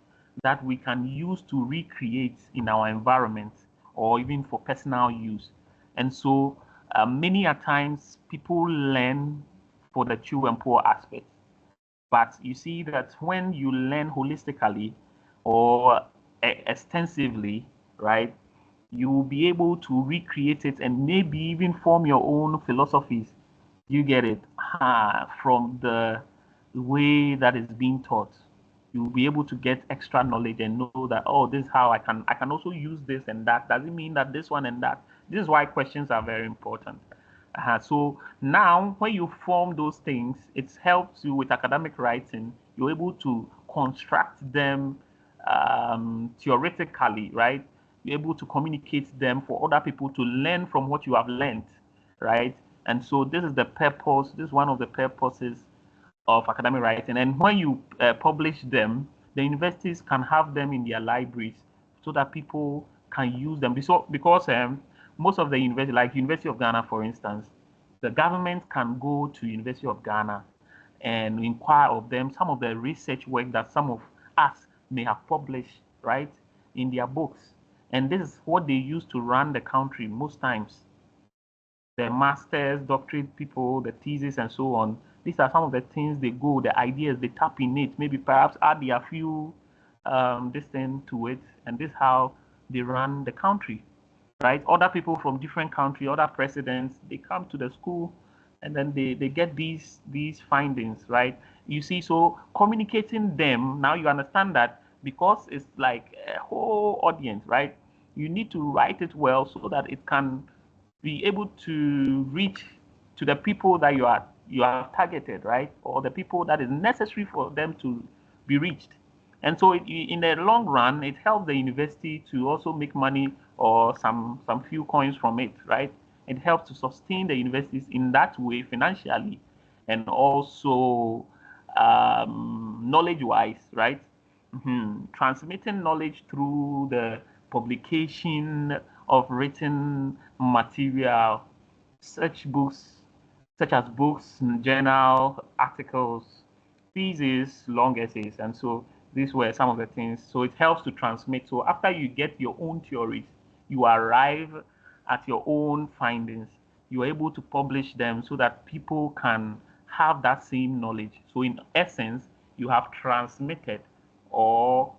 that we can use to recreate in our environment or even for personal use. And so many a times people learn for the true and poor aspect. But you see that when you learn holistically or extensively, right, you will be able to recreate it and maybe even form your own philosophies. You get it from the way that is being taught. You'll be able to get extra knowledge and know that, oh, this is how I can also use this and that. Doesn't mean that this one and that. This is why questions are very important. So now, when you form those things, it helps you with academic writing. You're able to construct them theoretically, right? You're able to communicate them for other people to learn from what you have learned, right? And so this is the purpose. This is one of the purposes of academic writing. And when you publish them, the universities can have them in their libraries so that people can use them. Because most of the universities, like University of Ghana, for instance, the government can go to University of Ghana and inquire of them some of the research work that some of us may have published, right, in their books. And this is what they use to run the country most times. The masters, doctorate people, the thesis, and so on. These are some of the things they go, the ideas they tap in it, maybe perhaps add their few this thing to it, and this is how they run the country, right? Other people from different countries, other presidents, they come to the school and then they get these findings, right? You see, so communicating them, now you understand that because it's like a whole audience, right? You need to write it well so that it can be able to reach to the people that you are targeted, right? Or the people that is necessary for them to be reached. And so in the long run, it helps the university to also make money or some few coins from it, right? It helps to sustain the universities in that way financially and also knowledge-wise, right? Transmitting knowledge through the publication of written material, such as books, journal, articles, theses, long essays, and so these were some of the things. So it helps to transmit. So after you get your own theories, you arrive at your own findings. You are able to publish them so that people can have that same knowledge. So in essence, you have transmitted or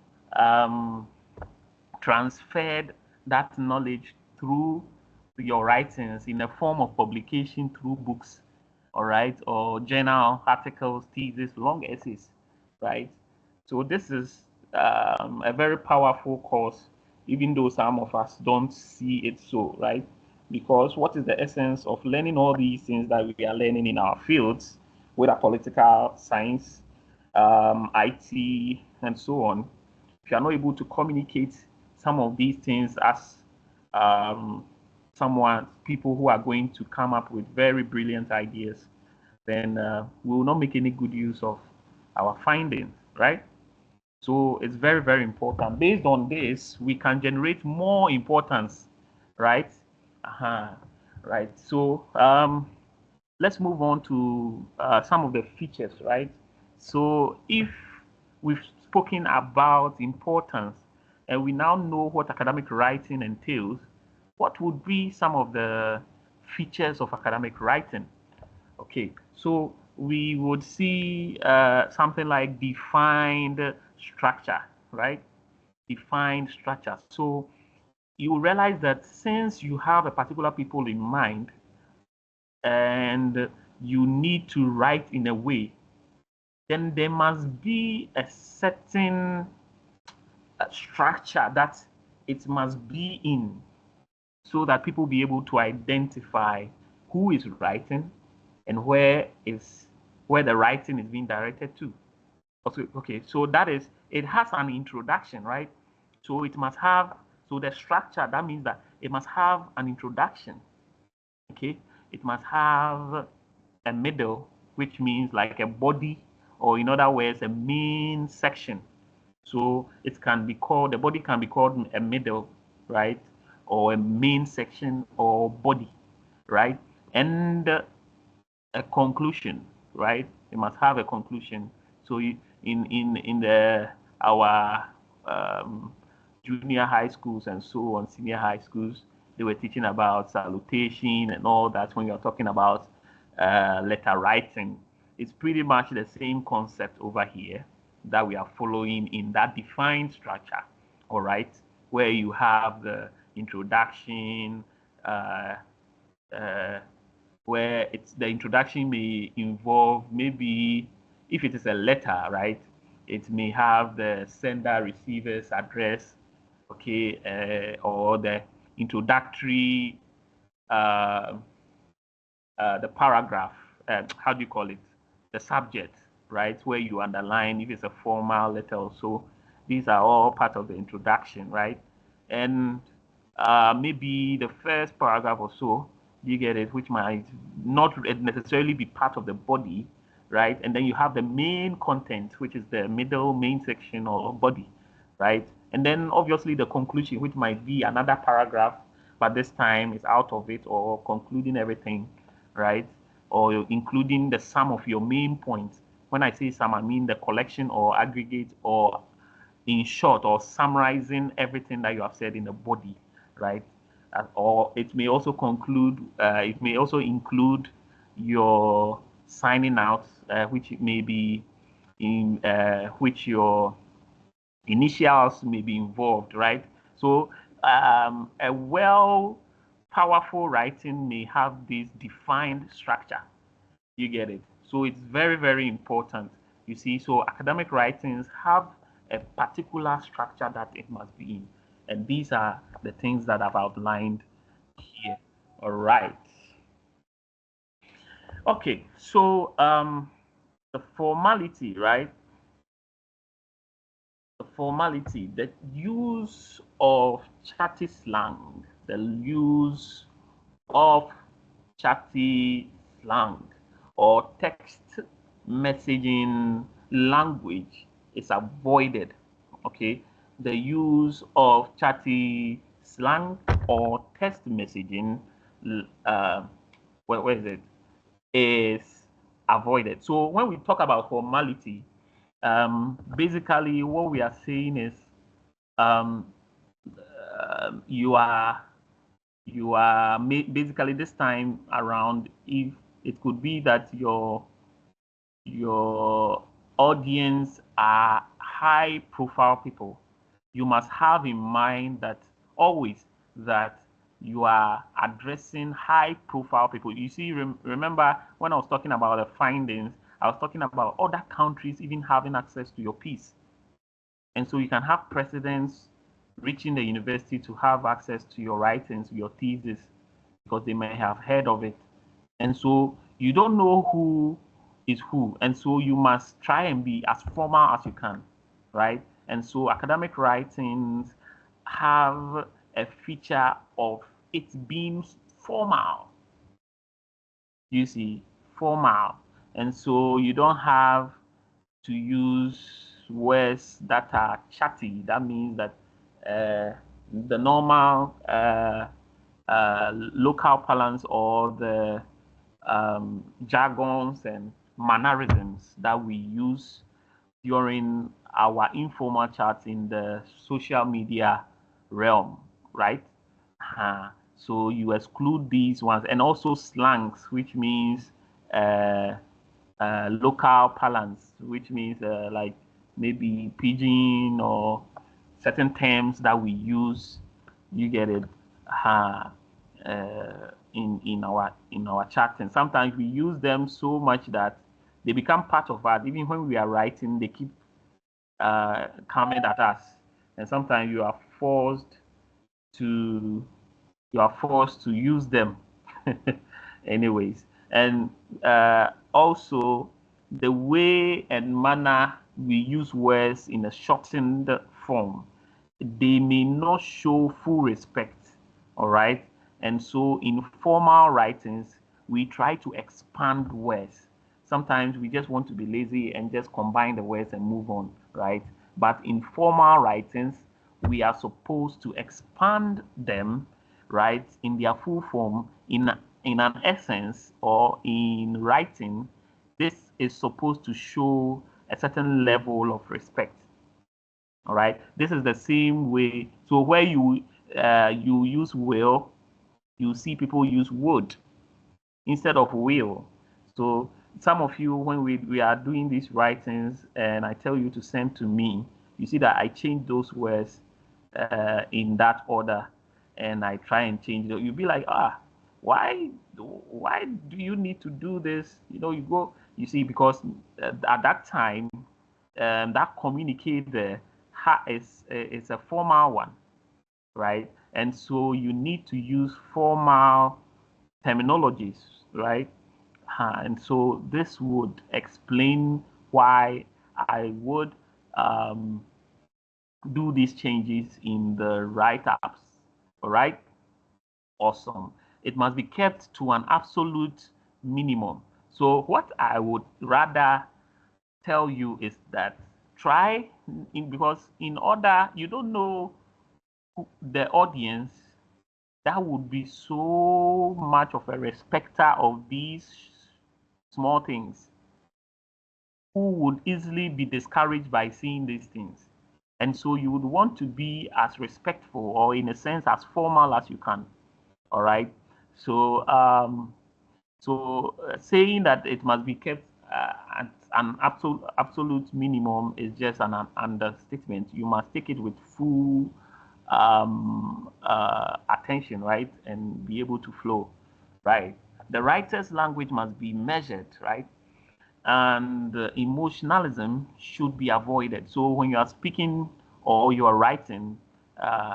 transferred that knowledge through your writings in a form of publication through books, all right, or journal articles, theses, long essays, right? So this is a very powerful course, even though some of us don't see it so, right? Because what is the essence of learning all these things that we are learning in our fields, whether political science, IT, and so on? If you are not able to communicate some of these things as um, people who are going to come up with very brilliant ideas, then we will not make any good use of our findings, right? So it's very, very important. Based on this, we can generate more importance, right? Right. So let's move on to some of the features, right? So if we've spoken about importance and we now know what academic writing entails, what would be some of the features of academic writing? Okay, so we would see something like defined structure, right? Defined structure. So you realize that since you have a particular people in mind and you need to write in a way, then there must be a certain structure that it must be in, so that people be able to identify who is writing and where the writing is being directed to. Okay, so that is, it has an introduction, right? So it must have, so the structure, that means that it must have an introduction. Okay, it must have a middle, which means like a body, or in other words, a main section. So it can be called, the body can be called a middle, right? Or a main section or body, right? And a conclusion, right? It must have a conclusion. So in the our junior high schools and so on, senior high schools, they were teaching about salutation and all that. When you're talking about letter writing, it's pretty much the same concept over here that we are following in that defined structure, all right, where you have the introduction, where it's the introduction may involve, maybe if it is a letter, right, it may have the sender receiver's address, okay, or the introductory, the paragraph, how do you call it, the subject, right, where you underline if it's a formal letter or so. These are all part of the introduction, right? And maybe the first paragraph or so, you get it, which might not necessarily be part of the body, right? And then you have the main content, which is the middle main section or body, right? And then obviously the conclusion, which might be another paragraph, but this time is out of it, or concluding everything, right? Or including the sum of your main points. When I say sum, I mean the collection or aggregate, or in short, or summarizing everything that you have said in the body, right? Or it may also conclude, it may also include your signing out, which may be in which your initials may be involved, right? So a powerful writing may have this defined structure. You get it? So it's very, very important. You see, so academic writings have a particular structure that it must be in. And these are the things that I've outlined here. All right. Okay, so the formality, right? The formality, the use of chatty slang, the use of chatty slang or text messaging language is avoided. Okay, the use of chatty slang or text messaging, where is it, is avoided. So when we talk about formality, basically what we are saying is um, you are basically this time around, if it could be that your audience are high profile people, you must have in mind that always that you are addressing high profile people. You see, remember when I was talking about the findings, I was talking about other countries even having access to your piece. And so you can have presidents reaching the university to have access to your writings, your thesis, because they may have heard of it. And so you don't know who is who. And so you must try and be as formal as you can, right? And so academic writings have a feature of it being formal. You see, formal. And so you don't have to use words that are chatty. That means that the normal local parlance or the jargons and mannerisms that we use during our informal chats in the social media realm, right? So you exclude these ones, and also slangs, which means local parlance, which means like maybe pidgin or certain terms that we use. You get it? In our chat, and sometimes we use them so much that they become part of us. Even when we are writing, they keep coming at us. and sometimes you are forced to use them. Anyways, and also the way and manner we use words in a shortened form, they may not show full respect. All right, and so in formal writings we try to expand words. Sometimes we just want to be lazy and just combine the words and move on, right? But in formal writings we are supposed to expand them, right, in their full form, in an essence, or in writing. This is supposed to show a certain level of respect. All right, this is the same way. So where you use will, you see people use would instead of will. So some of you, when we are doing these writings and I tell you to send to me, you see that I change those words in that order, and I try and change it. You'll be like, why do you need to do this? You see, because at that time, that communicate there is a formal one, right? And so you need to use formal terminologies, right? And so this would explain why I would do these changes in the write-ups. All right? Awesome. It must be kept to an absolute minimum. So what I would rather tell you is that because in order, you don't know the audience that would be so much of a respecter of these small things, who would easily be discouraged by seeing these things. And so you would want to be as respectful, or in a sense as formal as you can. All right. So saying that it must be kept at an absolute minimum is just an understatement. You must take it with full attention, right, and be able to flow, right. The writer's language must be measured, right, and emotionalism should be avoided. So when you are speaking or you are writing,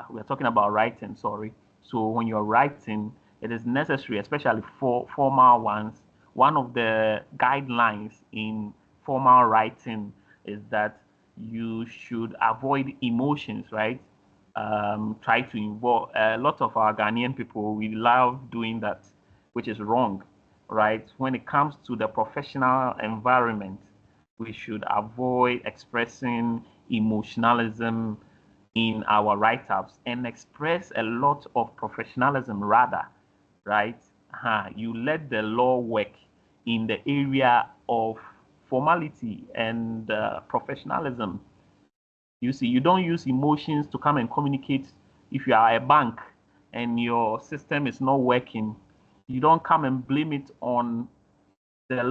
we're talking about writing, sorry. So when you're writing, it is necessary, especially for formal ones. One of the guidelines in formal writing is that you should avoid emotions, right? Try to involve a lot of our Ghanaian people. We love doing that, which is wrong, right? When it comes to the professional environment, we should avoid expressing emotionalism in our write-ups and express a lot of professionalism rather, right? You let the law work in the area of formality and professionalism. You see, you don't use emotions to come and communicate. If you are a bank and your system is not working, you don't come and blame it on the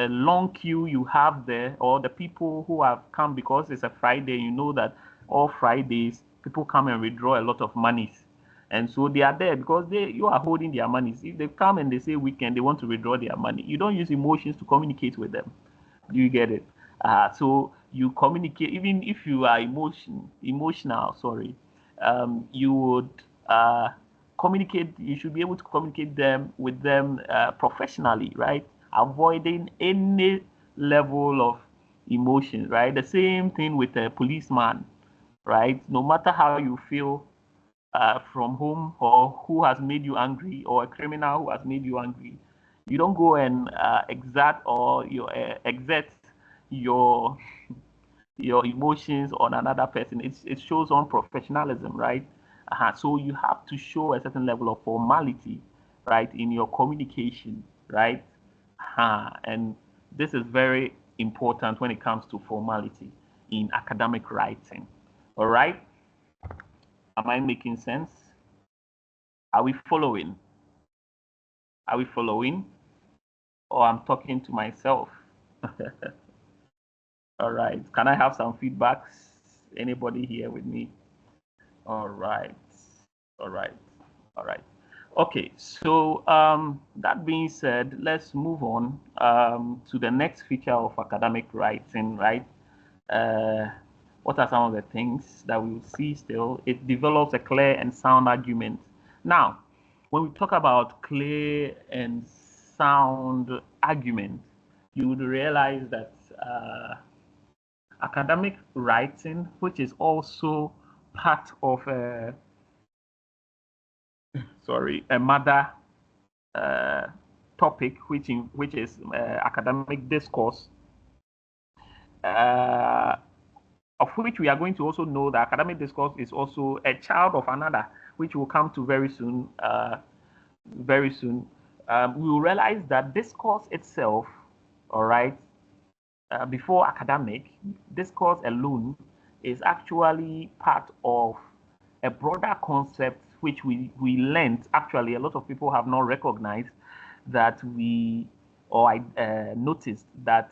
long queue you have there, or the people who have come because it's a Friday. You know that all Fridays people come and withdraw a lot of monies, and so they are there because you are holding their monies. If they come and they say weekend they want to withdraw their money, you don't use emotions to communicate with them. Do you get it? So you communicate even if you are emotional. Sorry, you would communicate. You should be able to communicate with them professionally, right? Avoiding any level of emotion, right? The same thing with a policeman, right? No matter how you feel from whom or who has made you angry, or a criminal who has made you angry, you don't go and exert your emotions on another person. It shows on professionalism, right? So you have to show a certain level of formality, right, in your communication, right? And this is very important when it comes to formality in academic writing. All right? Am I making sense? Are we following? Are we following? Or I'm talking to myself? All right. Can I have some feedbacks? Anybody here with me? All right. All right. All right. Okay. So that being said, let's move on to the next feature of academic writing, right? What are some of the things that we will see still? It develops a clear and sound argument. Now, when we talk about clear and sound argument, you would realize that academic writing, which is also part of a mother topic, which is academic discourse, of which we are going to also know that academic discourse is also a child of another, which we'll come to very soon. We will realize that discourse itself, all right, before academic, discourse alone is actually part of a broader concept which we learned. Actually, a lot of people have not recognized that I noticed that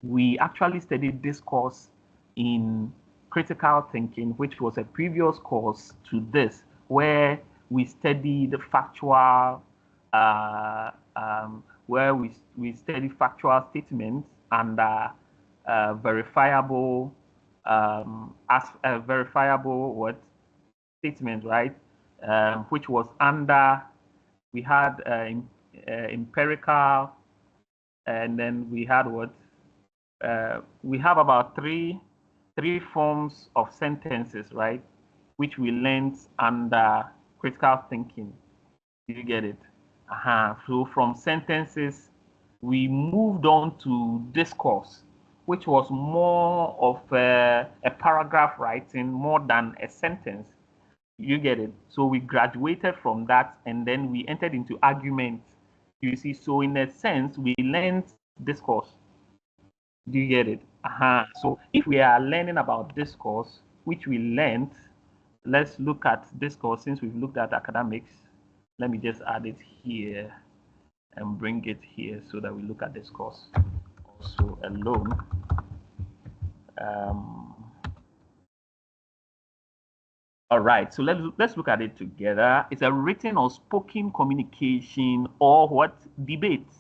we actually studied discourse in critical thinking, which was a previous course to this, where we studied factual, where we studied factual statements and verifiable as a verifiable what statement, right? Which was under, we had empirical, and then we had what we have about three forms of sentences, right? Which we learned under critical thinking. You get it? So from sentences, we moved on to discourse, which was more of a paragraph writing more than a sentence. You get it? So we graduated from that, and then we entered into argument. You see, so in a sense, we learned discourse. Do you get it? So if we are learning about discourse, which we learned, let's look at discourse since we've looked at academics. Let me just add it here and bring it here so that we look at discourse also alone. All right, so let's look at it together. It's a written or spoken communication or what? Debates.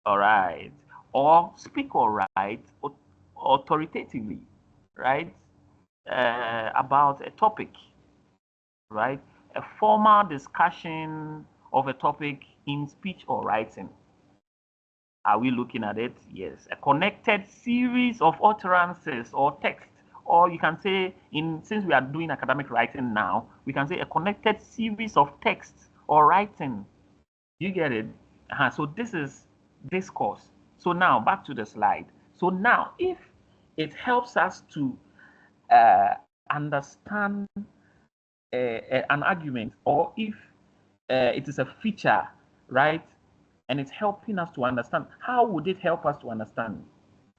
All right, or speak or write authoritatively, right? About a topic, right? A formal discussion of a topic in speech or writing. Are we looking at it? Yes. A connected series of utterances or text, or you can say, since we are doing academic writing now, we can say a connected series of texts or writing. You get it? So this is discourse. So now back to the slide. So now, if it helps us to understand an argument, or if it is a feature, right, and it's helping us to understand, how would it help us to understand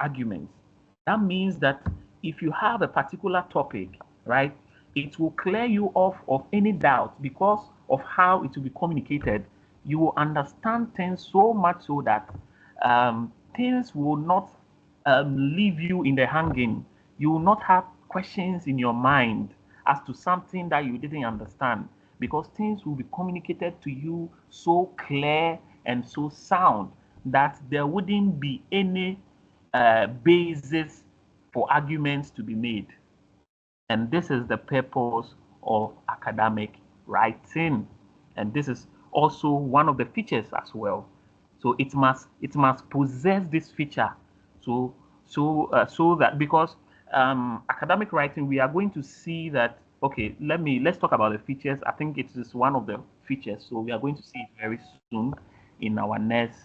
arguments? That means that if you have a particular topic, right, it will clear you off of any doubt because of how it will be communicated. You will understand things so much so that things will not leave you in the hanging. You will not have questions in your mind as to something that you didn't understand, because things will be communicated to you so clear and so sound that there wouldn't be any basis for arguments to be made. And this is the purpose of academic writing. And this is also one of the features as well. So it must possess this feature. So that, because academic writing, we are going to see that. Okay, let's talk about the features. I think it is one of the features. So we are going to see it very soon in our next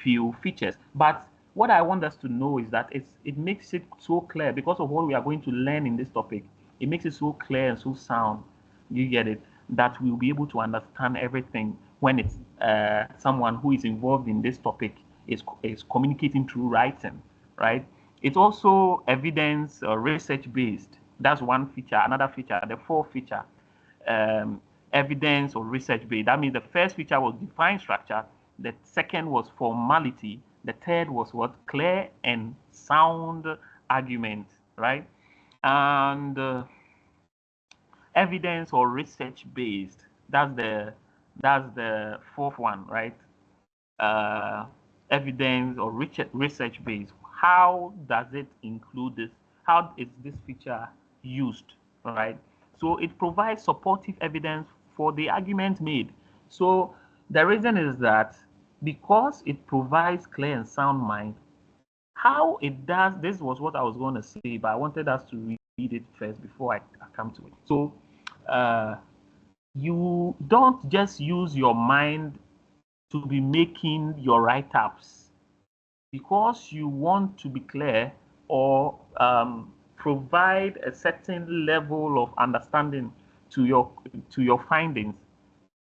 few features. But what I want us to know is that it makes it so clear because of what we are going to learn in this topic. It makes it so clear and so sound. You get it? That we'll be able to understand everything when it's someone who is involved in this topic is communicating through writing, right? It's also evidence or research based. That's one feature. Another feature, the fourth feature, evidence or research based. That means the first feature was defined structure. The second was formality. The third was what? Clear and sound argument, right? And evidence or research based. That's the fourth one, right? Evidence or research based. How does it include this? how is this feature used, right? So it provides supportive evidence for the argument made. So the reason is that because it provides clear and sound mind, how it does, this was what I was going to say, but I wanted us to read it first before I come to it. So you don't just use your mind to be making your write-ups because you want to be clear or provide a certain level of understanding to your findings.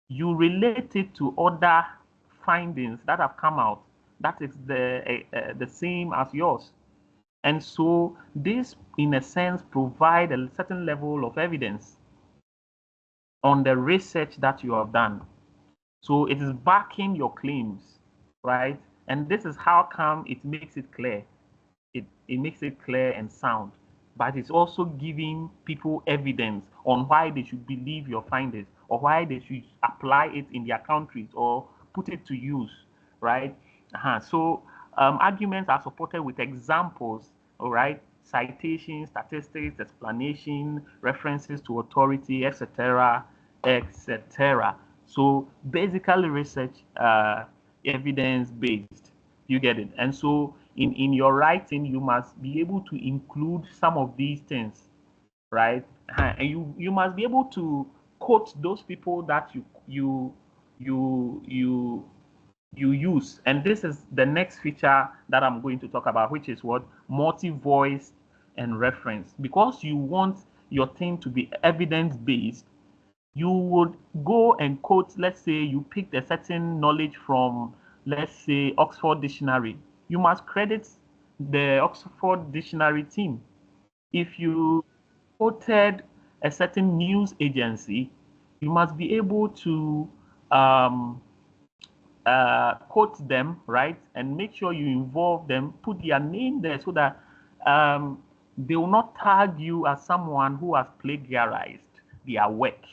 You relate it to other findings that have come out that is the same as yours. And so this, in a sense, provide a certain level of evidence on the research that you have done. So it is backing your claims, right? And this is how come it makes it clear. It makes it clear and sound, but it's also giving people evidence on why they should believe your findings or why they should apply it in their countries or put it to use, right? So arguments are supported with examples, all right? Citations, statistics, explanation, references to authority, etc., etc. So basically research evidence-based. You get it? And so in your writing, you must be able to include some of these things, right? And you must be able to quote those people that you use. And this is the next feature that I'm going to talk about, which is what? Multi-voice and reference. Because you want your thing to be evidence-based, you would go and quote, let's say you picked a certain knowledge from, let's say, Oxford Dictionary. You must credit the Oxford Dictionary team. If you quoted a certain news agency, you must be able to quote them, right? And make sure you involve them, put their name there so that they will not tag you as someone who has plagiarized their work.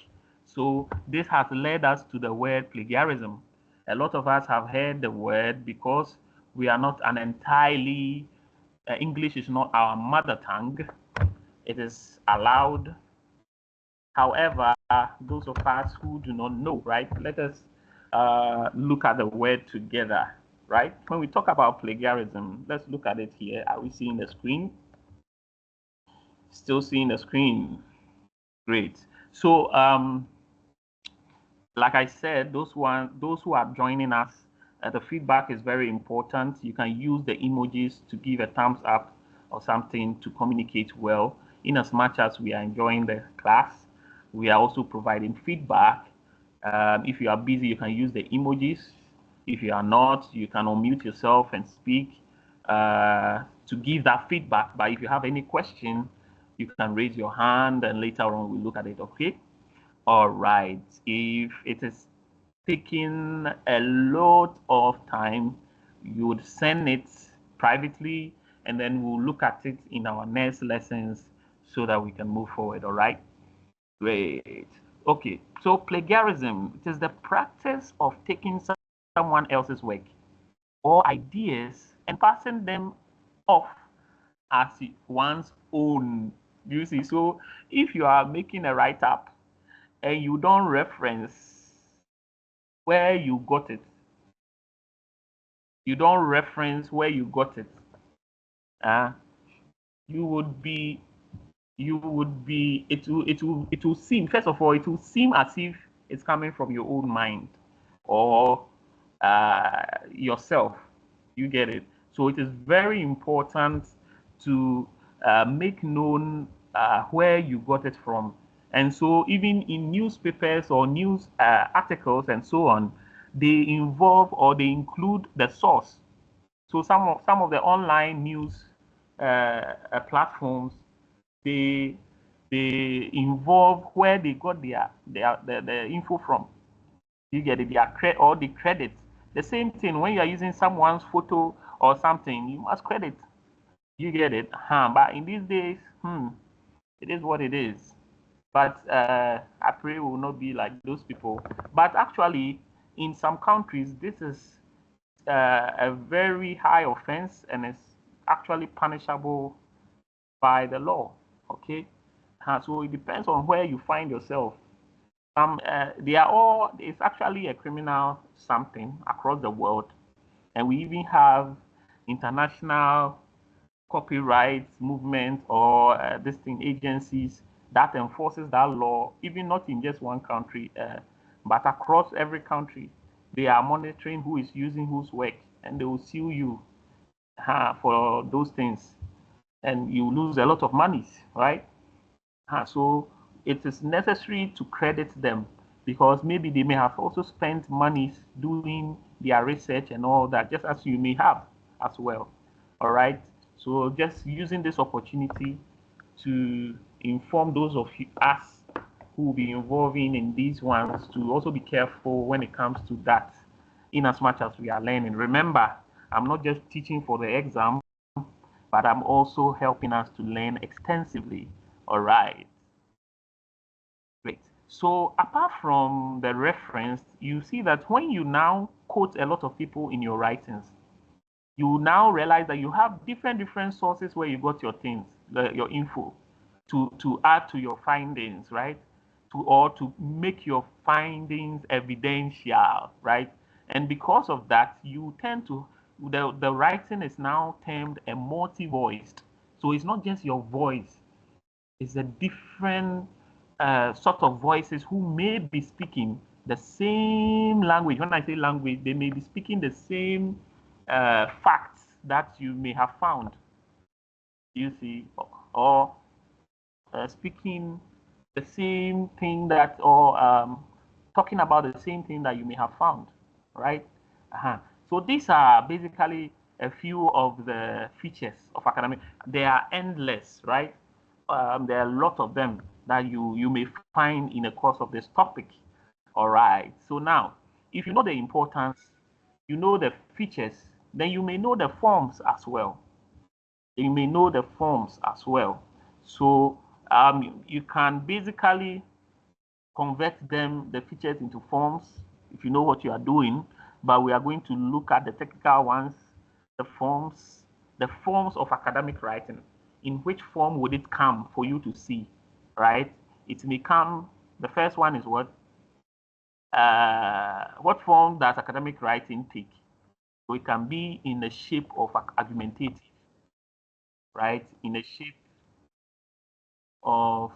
So this has led us to the word plagiarism. A lot of us have heard the word because we are not an entirely, English is not our mother tongue. It is allowed. However, those of us who do not know, right? Let us look at the word together, right? When we talk about plagiarism, let's look at it here. Are we seeing the screen? Still seeing the screen. Great. So, like I said, those who are joining us, the feedback is very important. You can use the emojis to give a thumbs up or something to communicate well. In as much as we are enjoying the class, we are also providing feedback. If you are busy, you can use the emojis. If you are not, you can unmute yourself and speak to give that feedback. But if you have any question, you can raise your hand and later on we'll look at it, okay? All right. If it is taking a lot of time, you would send it privately and then we'll look at it in our next lessons so that we can move forward. All right. Great. Okay. So plagiarism, it is the practice of taking someone else's work or ideas and passing them off as one's own. You see, so if you are making a write-up and you don't reference where you got it, you don't reference where you got it, you would be, it will seem, first of all, it will seem as if it's coming from your own mind or yourself. You get it? So it is very important to make known where you got it from. And so even in newspapers or news articles and so on, they involve or they include the source. So some of the online news platforms, they involve where they got the info from. You get it? Or the credit. The same thing when you are using someone's photo or something, you must credit. You get it? But in these days, it is what it is. But I pray we will not be like those people. But actually, in some countries, this is a very high offense and it's actually punishable by the law. Okay, so it depends on where you find yourself. They are all. It's actually a criminal something across the world, and we even have international copyright movement or this thing agencies that enforces that law, even not in just one country, but across every country. They are monitoring who is using whose work, and they will sue you for those things, and you lose a lot of money, right? So it is necessary to credit them because maybe they may have also spent money doing their research and all that, just as you may have as well. All right. So just using this opportunity to inform those of us who will be involving in these ones to also be careful when it comes to that, in as much as we are learning. Remember, I'm not just teaching for the exam, but I'm also helping us to learn extensively. All right. Great. So apart from the reference, you see that when you now quote a lot of people in your writings, you now realize that you have different sources where you got your things, your info, to add to your findings, right? Or to make your findings evidential, right? And because of that, you tend to the writing is now termed a multi-voiced. So it's not just your voice; it's a different sort of voices who may be speaking the same language. When I say language, they may be speaking the same facts that you may have found, you see, or speaking the same thing that, or talking about the same thing that you may have found, right? So these are basically a few of the features of academic. They are endless, right? There are a lot of them that you may find in the course of this topic. All right. So now, if you know the importance, you know the features, then you may know the forms as well. You may know the forms as well. So you can basically convert them, the features, into forms if you know what you are doing. But we are going to look at the technical ones, the forms of academic writing. In which form would it come for you to see, right? It may come, the first one is what form does academic writing take? So it can be in the shape of argumentative, right? In the shape of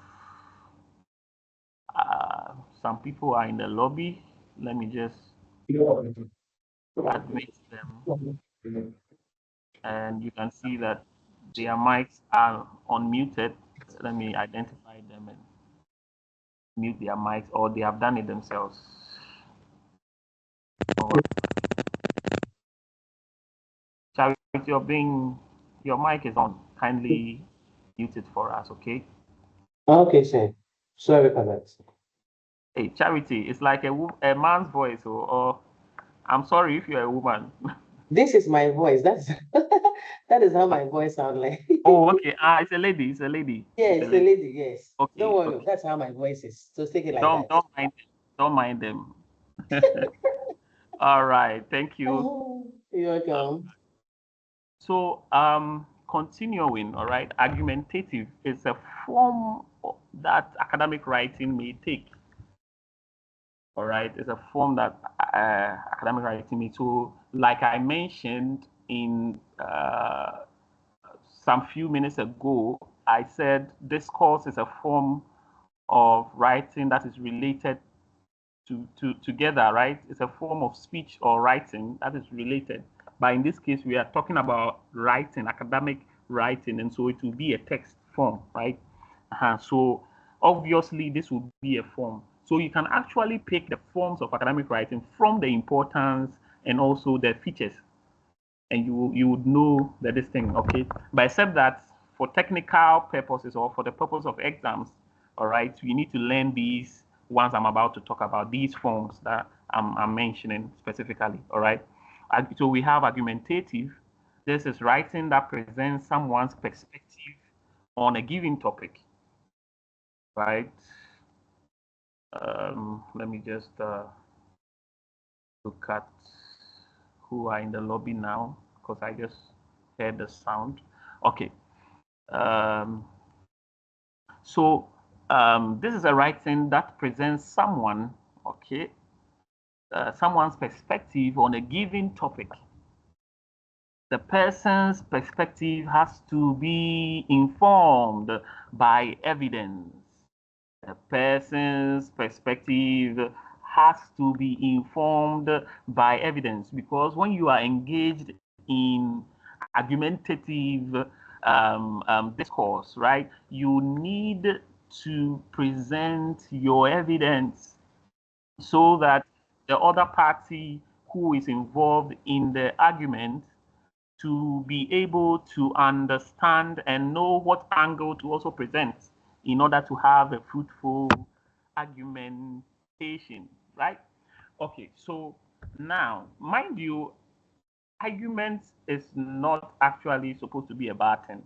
some people are in the lobby. Let me just admit them. And you can see that their mics are unmuted. Let me identify them and mute their mics, or they have done it themselves. Charity, your mic is on. Kindly mute it for us, okay? Okay, sir. Sorry for that. Hey, Charity, it's like a man's voice, or I'm sorry if you're a woman. This is my voice. That's that is how my voice sounds like. Oh, okay. It's a lady. It's a lady. Yeah, It's a it's a lady. lady, yes. Don't Okay, worry, okay. that's how my voice is. So take it like Don't that. don't mind them. Don't mind them. All right. Thank you. Oh, you're welcome. So continuing, all right, argumentative is a form that academic writing may take. All right, it's a form that academic writing may. So, like I mentioned in some few minutes ago, I said discourse is a form of writing that is related together, right? It's a form of speech or writing that is related. But in this case, we are talking about writing, academic writing, and so it will be a text form, right? So obviously, this will be a form. So you can actually pick the forms of academic writing from the importance and also the features, and you would know that this thing, okay? But except that for technical purposes or for the purpose of exams, all right, you need to learn these ones I'm about to talk about, these forms that I'm mentioning specifically, all right? So we have argumentative. This is writing that presents someone's perspective on a given topic, right? Let me just look at who are in the lobby now because I just heard the sound. Okay. So this is a writing that presents someone, okay, someone's perspective on a given topic. The person's perspective has to be informed by evidence. The person's perspective has to be informed by evidence, because when you are engaged in argumentative discourse, right, you need to present your evidence so that the other party who is involved in the argument to be able to understand and know what angle to also present in order to have a fruitful argumentation, right? Okay, so now, mind you, argument is not actually supposed to be a bad thing.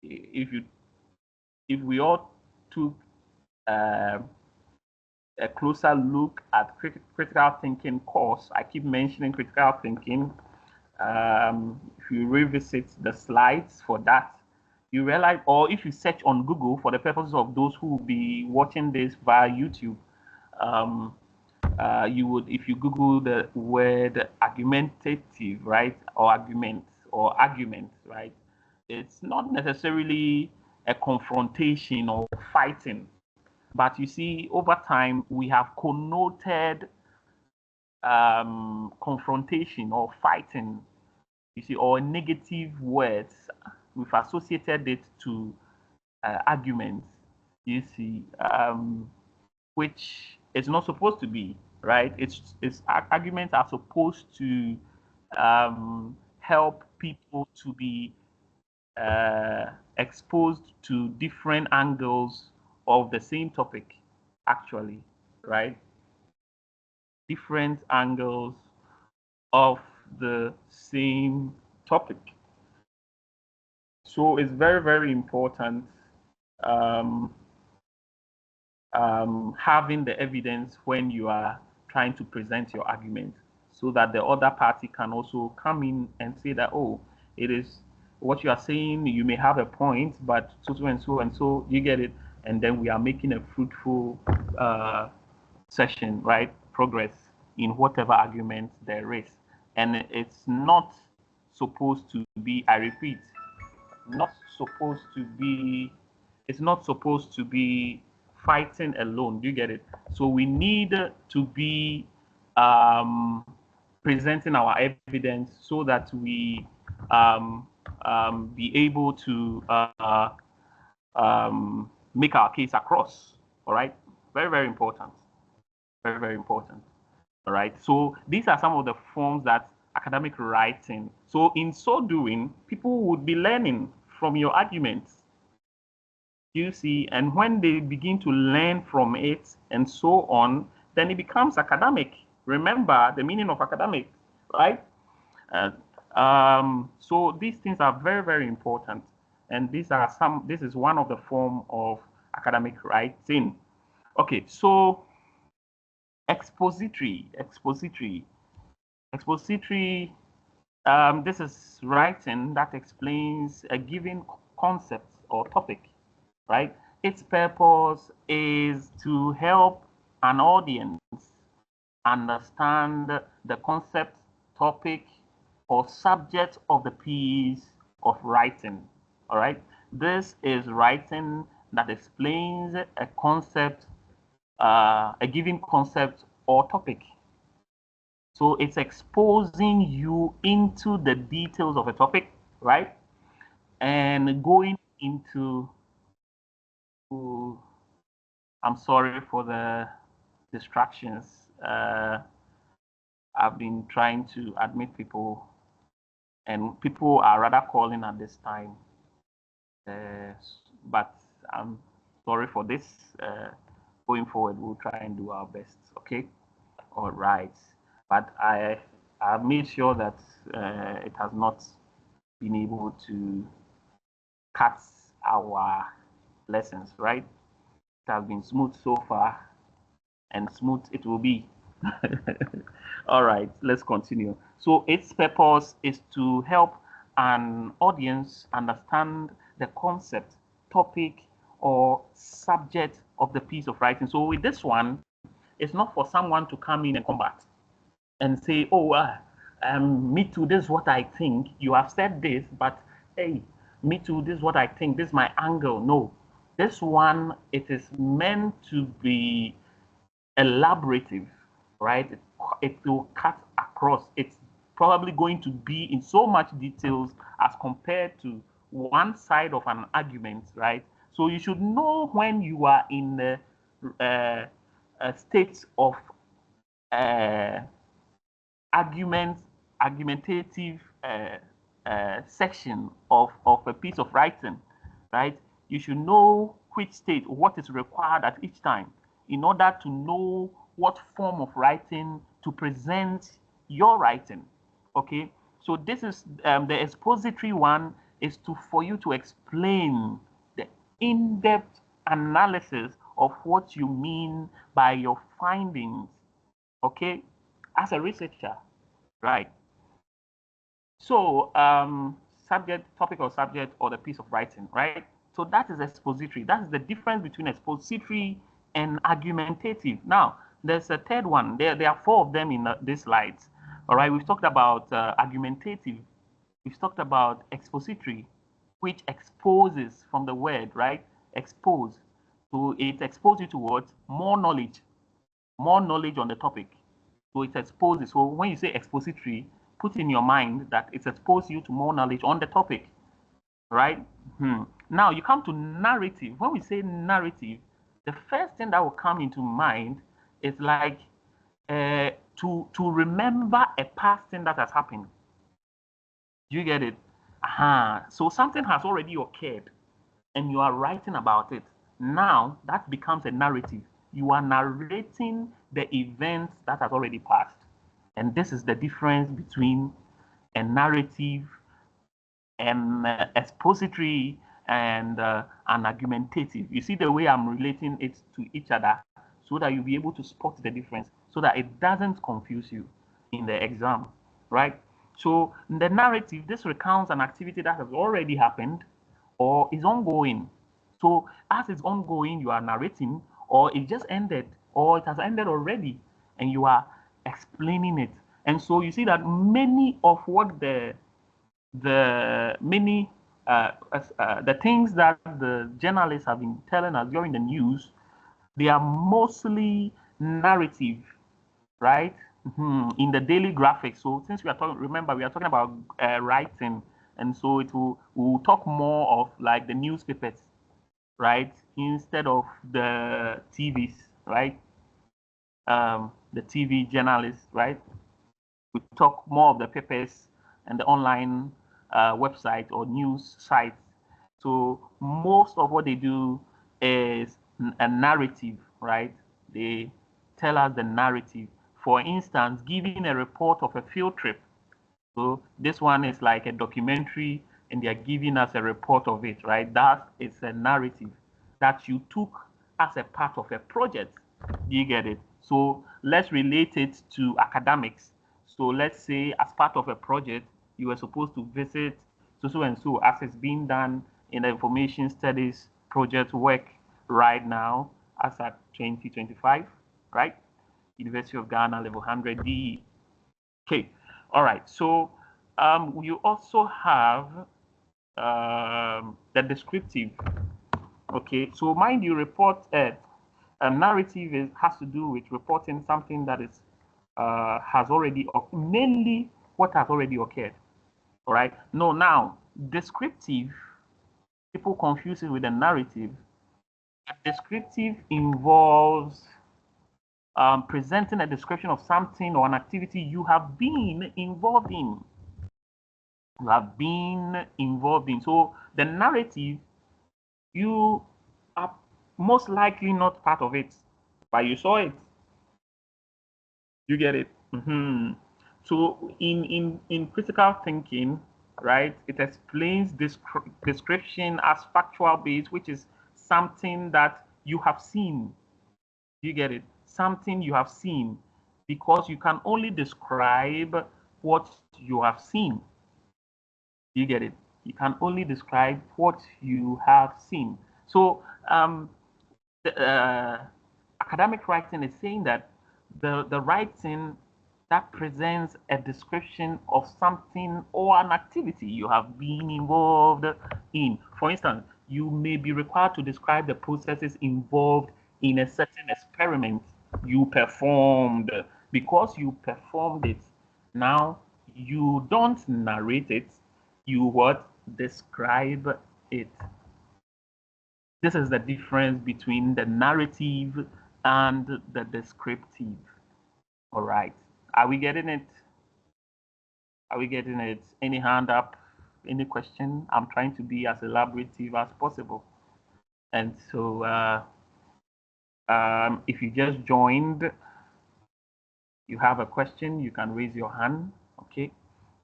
If we all took uh, a closer look at critical thinking course, I keep mentioning critical thinking. If you revisit the slides for that, you realize, or if you search on Google for the purposes of those who will be watching this via YouTube, you would, if you Google the word argumentative, right, or argument, right, it's not necessarily a confrontation or fighting, but you see, over time, we have connoted confrontation or fighting, you see, or negative words. We've associated it to arguments, you see, which it's not supposed to be, right? It's arguments are supposed to help people to be exposed to different angles of the same topic, actually, right? Different angles of the same topic. So it's very, very important um, having the evidence when you are trying to present your argument, so that the other party can also come in and say that, oh, it is what you are saying, you may have a point, but so and so, you get it, and then we are making a fruitful session, right? Progress in whatever argument there is. And it's not supposed to be, I repeat, not supposed to be, it's not supposed to be fighting alone. Do you get it? So we need to be presenting our evidence so that we be able to make our case across. All right, very, very important. Very, very important. All right. So these are some of the forms that academic writing. So in so doing, people would be learning from your arguments. You see, and when they begin to learn from it and so on, then it becomes academic. Remember the meaning of academic, right? So these things are very, very important. And these are this is one of the form of academic writing. Okay, so expository. This is writing that explains a given concept or topic, right? Its purpose is to help an audience understand the concept, topic, or subject of the piece of writing. All right. This is writing that explains a concept, a given concept or topic. So it's exposing you into the details of a topic, right? And going into, I'm sorry for the distractions. I've been trying to admit people, and people are rather calling at this time. But I'm sorry for this. Going forward, we'll try and do our best, okay? All right. But I've made sure that it has not been able to cut our lessons, right? It has been smooth so far, and smooth it will be. All right, let's continue. So its purpose is to help an audience understand the concept, topic, or subject of the piece of writing. So with this one, it's not for someone to come in and combat and say, oh, me too, this is what I think. You have said this, but hey, me too, this is what I think. This is my angle. No, this one, it is meant to be elaborative, right? It will cut across. It's probably going to be in so much details as compared to one side of an argument, right? So you should know when you are in a state of argumentative section of a piece of writing, right? You should know which state, what is required at each time in order to know what form of writing to present your writing, okay? So this is the expository one is for you to explain the in-depth analysis of what you mean by your findings, okay, as a researcher, right? So subject, topic or subject, or the piece of writing, right? So that is expository. That is the difference between expository and argumentative. Now, there's a third one. There are four of them in these slides. All right, we've talked about argumentative. We've talked about expository, which exposes from the word, right? Expose. So it exposes you to what? More knowledge on the topic. So it exposes. So when you say expository, put in your mind that it exposes you to more knowledge on the topic, right? Now you come to narrative. When we say narrative, the first thing that will come into mind is like to remember a past thing that has happened. Do you get it? So something has already occurred and you are writing about it. Now that becomes a narrative. You are narrating the events that has already passed. And this is the difference between a narrative and expository and an argumentative. You see the way I'm relating it to each other so that you'll be able to spot the difference so that it doesn't confuse you in the exam, right? So in the narrative, this recounts an activity that has already happened or is ongoing. So as it's ongoing, you are narrating, or it just ended, or it has ended already, and you are explaining it. And so you see that many of what the things that the journalists have been telling us during the news, they are mostly narrative, right? In the daily graphics. So since we are talking, remember we are talking about writing, and so we'll talk more of like the newspapers, right, instead of the TVs, right? The TV journalists, right? We talk more of the papers and the online website or news sites. So most of what they do is a narrative, right? They tell us the narrative. For instance, giving a report of a field trip. So this one is like a documentary and they are giving us a report of it, right? That is a narrative that you took as a part of a project. Do you get it? So let's relate it to academics. So let's say as part of a project, you were supposed to visit so and so as it's being done in the information studies project work right now as at 2025, right? University of Ghana level 100 DE. Okay, all right. So you also have the descriptive. Okay, so mind you, report narrative has to do with reporting something that is has already, mainly what has already occurred. All right. No, now descriptive, people confuse it with a narrative. Descriptive involves presenting a description of something or an activity you have been involved in. You have been involved in. So the narrative, you are most likely not part of it, but you saw it. You get it? So in critical thinking, right, it explains this description as factual based, which is something that you have seen. You get it? Something you have seen, because you can only describe what you have seen. You get it? You can only describe what you have seen. So academic writing is saying that the writing that presents a description of something or an activity you have been involved in. For instance, you may be required to describe the processes involved in a certain experiment you performed. Because you performed it, now you don't narrate it, you what? Describe it. This is the difference between the narrative and the descriptive. All right. Are we getting it? Are we getting it? Any hand up? Any question? I'm trying to be as elaborative as possible. And so if you just joined, you have a question, you can raise your hand. Okay.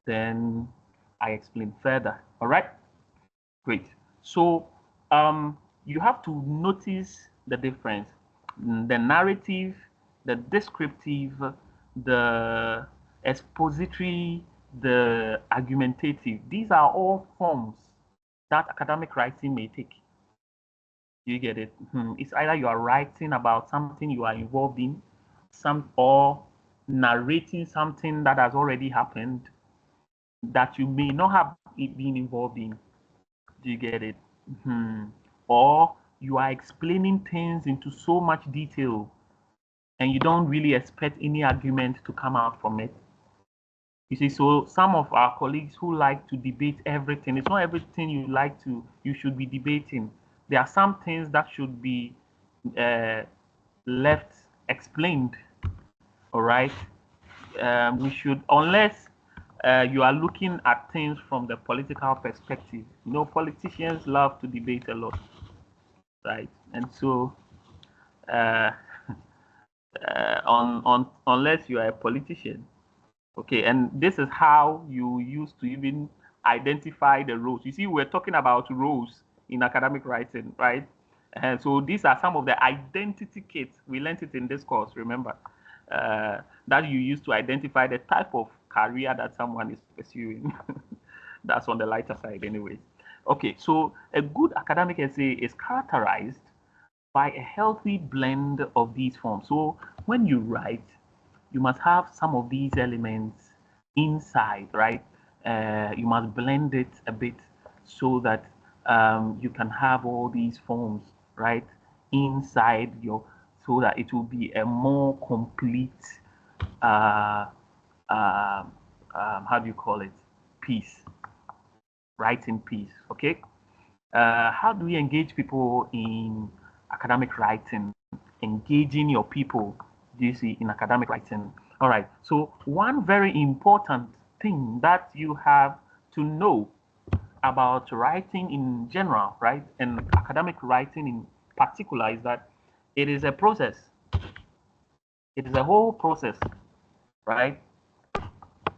Then I explain further. All right. Great. So you have to notice the difference. The narrative, the descriptive, the expository, the argumentative. These are all forms that academic writing may take. You get it? It's either you are writing about something you are involved in, or narrating something that has already happened that you may not have been involved in. Do you get it? Or you are explaining things into so much detail and you don't really expect any argument to come out from it. You see, so some of our colleagues who like to debate everything, it's not everything you should be debating. There are some things that should be left explained. All right. We should, unless you are looking at things from the political perspective. You know, politicians love to debate a lot, right? And so, unless you are a politician, okay, and this is how you used to even identify the roles. You see, we're talking about roles in academic writing, right? And so these are some of the identity kits. We learned it in this course, remember, that you use to identify the type of career that someone is pursuing. That's on the lighter side anyways. Okay, so a good academic essay is characterized by a healthy blend of these forms. So when you write, you must have some of these elements inside, right? You must blend it a bit so that you can have all these forms, right, inside so that it will be a more complete, how do you call it, piece, writing piece, okay? How do we engage people in academic writing? Engaging your people, do you see, in academic writing? All right, so one very important thing that you have to know about writing in general, right, and academic writing in particular is that it is a process. It is a whole process, right?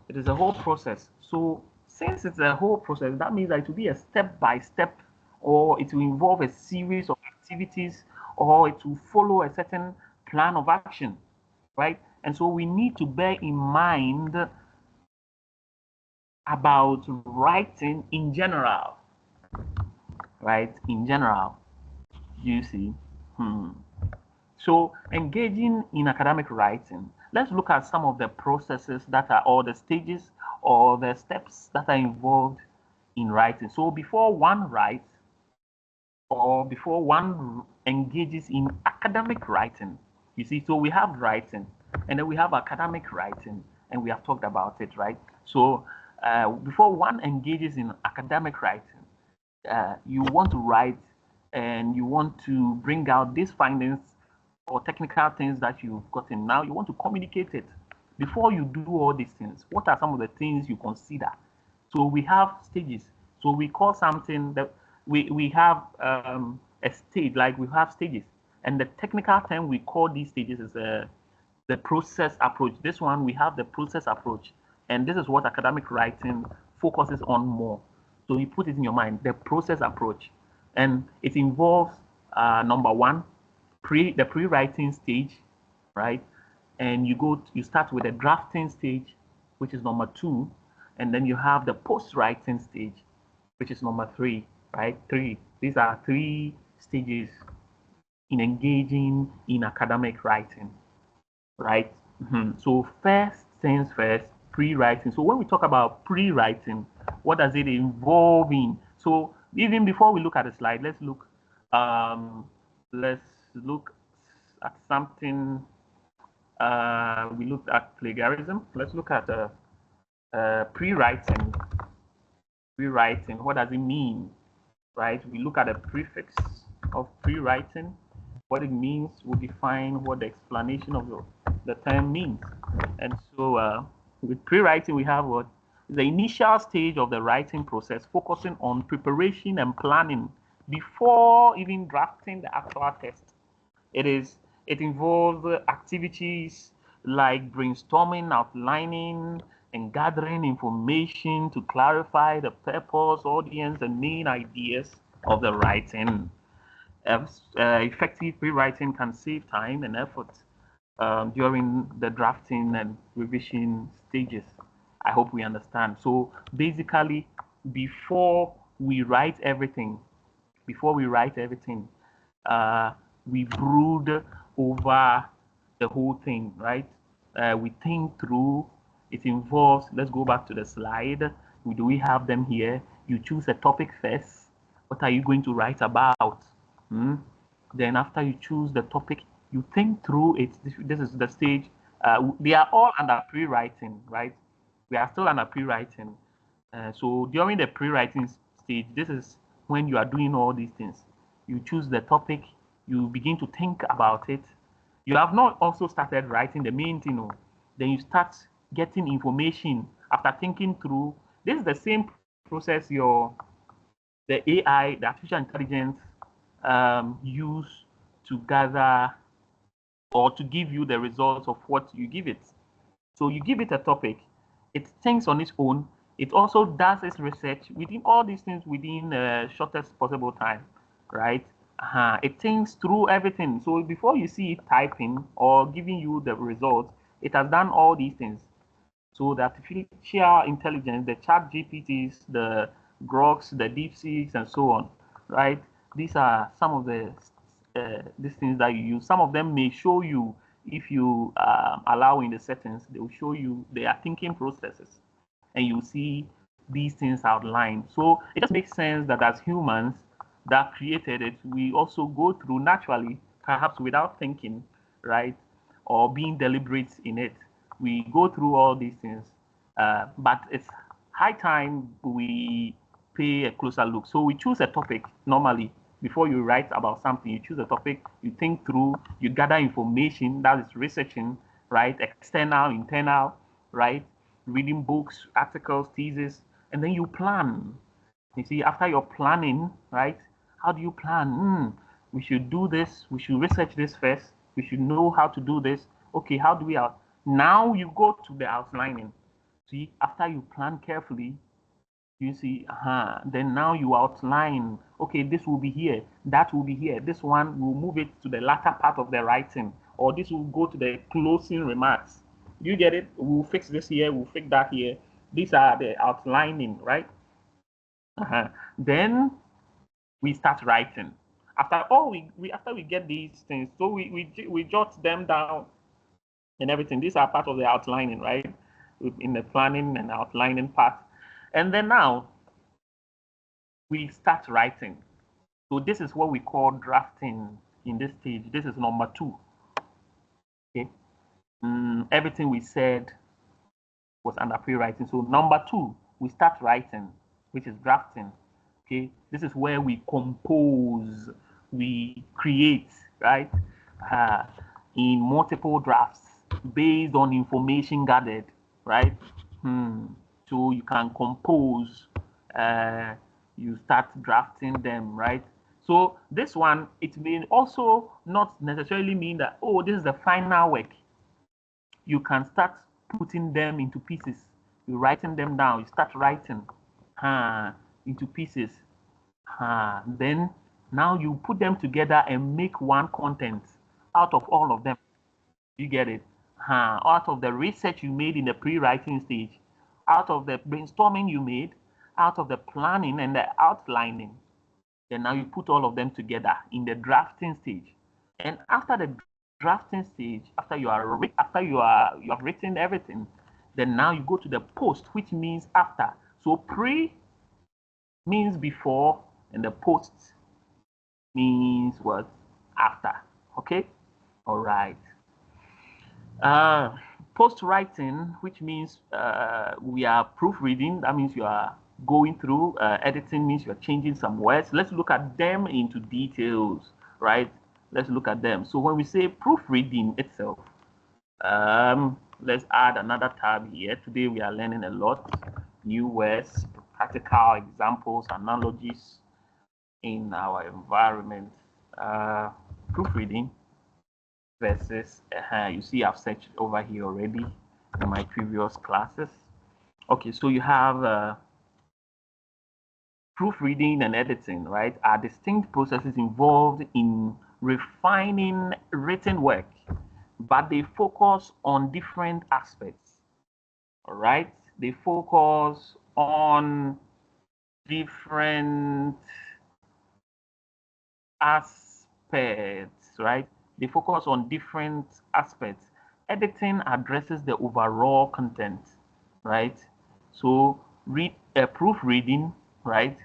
It is a whole process. So since it's a whole process, that means that it will be a step-by-step, or it will involve a series of activities, or it will follow a certain plan of action, right? And so we need to bear in mind about writing in general, right? In general, you see. So engaging in academic writing, let's look at some of the processes that are, or the stages or the steps that are involved in writing. So before one writes, or before one engages in academic writing, you see, so we have writing and then we have academic writing, and we have talked about it, right? So before one engages in academic writing, you want to write and you want to bring out these findings or technical things that you've gotten. Now you want to communicate it. Before you do all these things, what are some of the things you consider? So we have stages. So we call something that we have a stage, like we have stages. And the technical term we call these stages is the process approach. This one, we have the process approach. And this is what academic writing focuses on more. So you put it in your mind, the process approach. And it involves, number one, the pre-writing stage, right? And you start with the drafting stage, which is number two, and then you have the post-writing stage. which is number 3, right? 3. These are 3 stages in engaging in academic writing, right? So first things first, pre-writing. So when we talk about pre-writing, what does it involve in? So even before we look at the slide, let's look at something. We looked at plagiarism. Let's look at pre-writing. Pre-writing, what does it mean, right? We look at the prefix of pre-writing, what it means. We define what the explanation of the term means. And so with pre-writing, we have what the initial stage of the writing process, focusing on preparation and planning before even drafting the actual text. It involves activities like brainstorming, outlining, and gathering information to clarify the purpose, audience, and main ideas of the writing. Effective pre-writing can save time and effort during the drafting and revision stages. I hope we understand. So basically, before we write everything, uh, we brood over the whole thing, right? We think through. It involves. Let's go back to the slide. Do we have them here? You choose a topic first. What are you going to write about? Then after you choose the topic, you think through it. This is the stage. They are all under pre-writing, right? We are still under pre-writing. So during the pre-writing stage, this is when you are doing all these things. You choose the topic, you begin to think about it. You have not also started writing the main thing. No. Then you start getting information after thinking through. This is the same process the AI, the artificial intelligence, use to gather or to give you the results of what you give it. So you give it a topic, it thinks on its own. It also does its research within all these things within the shortest possible time, right? It thinks through everything. So before you see it typing or giving you the results, it has done all these things. So the artificial intelligence, the chat GPTs, the Groks, the DeepSeeks, and so on, right? These are some of these things that you use. Some of them may show you, if you allow in the settings, they will show you their thinking processes, and you see these things outlined. So it just makes sense that as humans that created it, we also go through naturally, perhaps without thinking, right, or being deliberate in it. We go through all these things, but it's high time we pay a closer look. So we choose a topic normally. Before you write about something, you choose a topic, you think through, you gather information, that is researching, right? External, internal, right? Reading books, articles, thesis, and then you plan. You see, after your planning, right? How do you plan? We should do this. We should research this first. We should know how to do this. Okay, how do we out? Now you go to the outlining. See, after you plan carefully, you see, then now you outline, okay, this will be here, that will be here. This one will move it to the latter part of the writing, or this will go to the closing remarks. You get it? We'll fix this here, we'll fix that here. These are the outlining, right? Then we start writing. After after we get these things, so we jot them down and everything. These are part of the outlining, right? In the planning and outlining part. And then now we start writing. So this is what we call drafting in this stage. This is number 2. Okay. Everything we said was under pre-writing. So number 2, we start writing, which is drafting. Okay. This is where we compose, we create, right? In multiple drafts based on information gathered, right? So you can compose, you start drafting them, right? So this one, it may also not necessarily mean that, oh, this is the final work. You can start putting them into pieces. You're writing them down. You start writing into pieces. Then now you put them together and make one content out of all of them. You get it? Out of the research you made in the pre-writing stage, out of the brainstorming you made, out of the planning and the outlining, then now you put all of them together in the drafting stage. And after the drafting stage, after you have written everything, then now you go to the post, which means after. So pre means before, and the post means what? After. Okay? All right. Post writing, which means we are proofreading. That means you are going through. Editing means you're changing some words. Let's look at them into details, right? Let's look at them. So when we say proofreading itself, let's add another tab here. Today we are learning a lot. New words, practical examples, analogies in our environment. Proofreading versus, you see I've searched over here already in my previous classes. Okay, so you have proofreading and editing, right, are distinct processes involved in refining written work, but they focus on different aspects. All right, they focus on different aspects, right? They focus on different aspects. Editing addresses the overall content, right? So proofreading, right?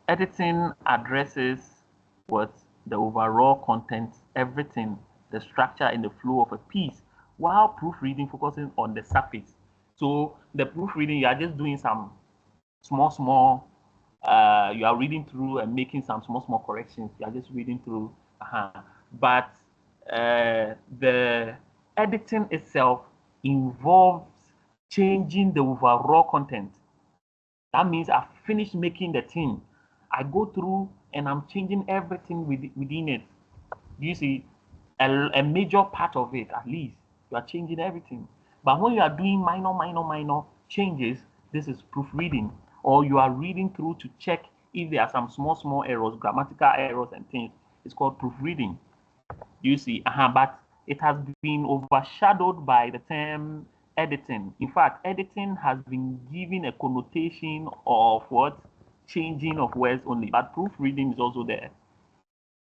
Editing addresses what the overall content, everything, the structure and the flow of a piece, while proofreading focuses on the surface. So the proofreading, you are just doing some small, you are reading through and making some small corrections. You are just reading through. But the editing itself involves changing the overall content. That means I've finished making the thing. I go through and I'm changing everything within it. You see, a major part of it, at least, you are changing everything. But when you are doing minor changes, this is proofreading. Or you are reading through to check if there are some small errors, grammatical errors and things. It's called proofreading. You see, but it has been overshadowed by the term editing. In fact, editing has been given a connotation of what? Changing of words only. But proofreading is also there.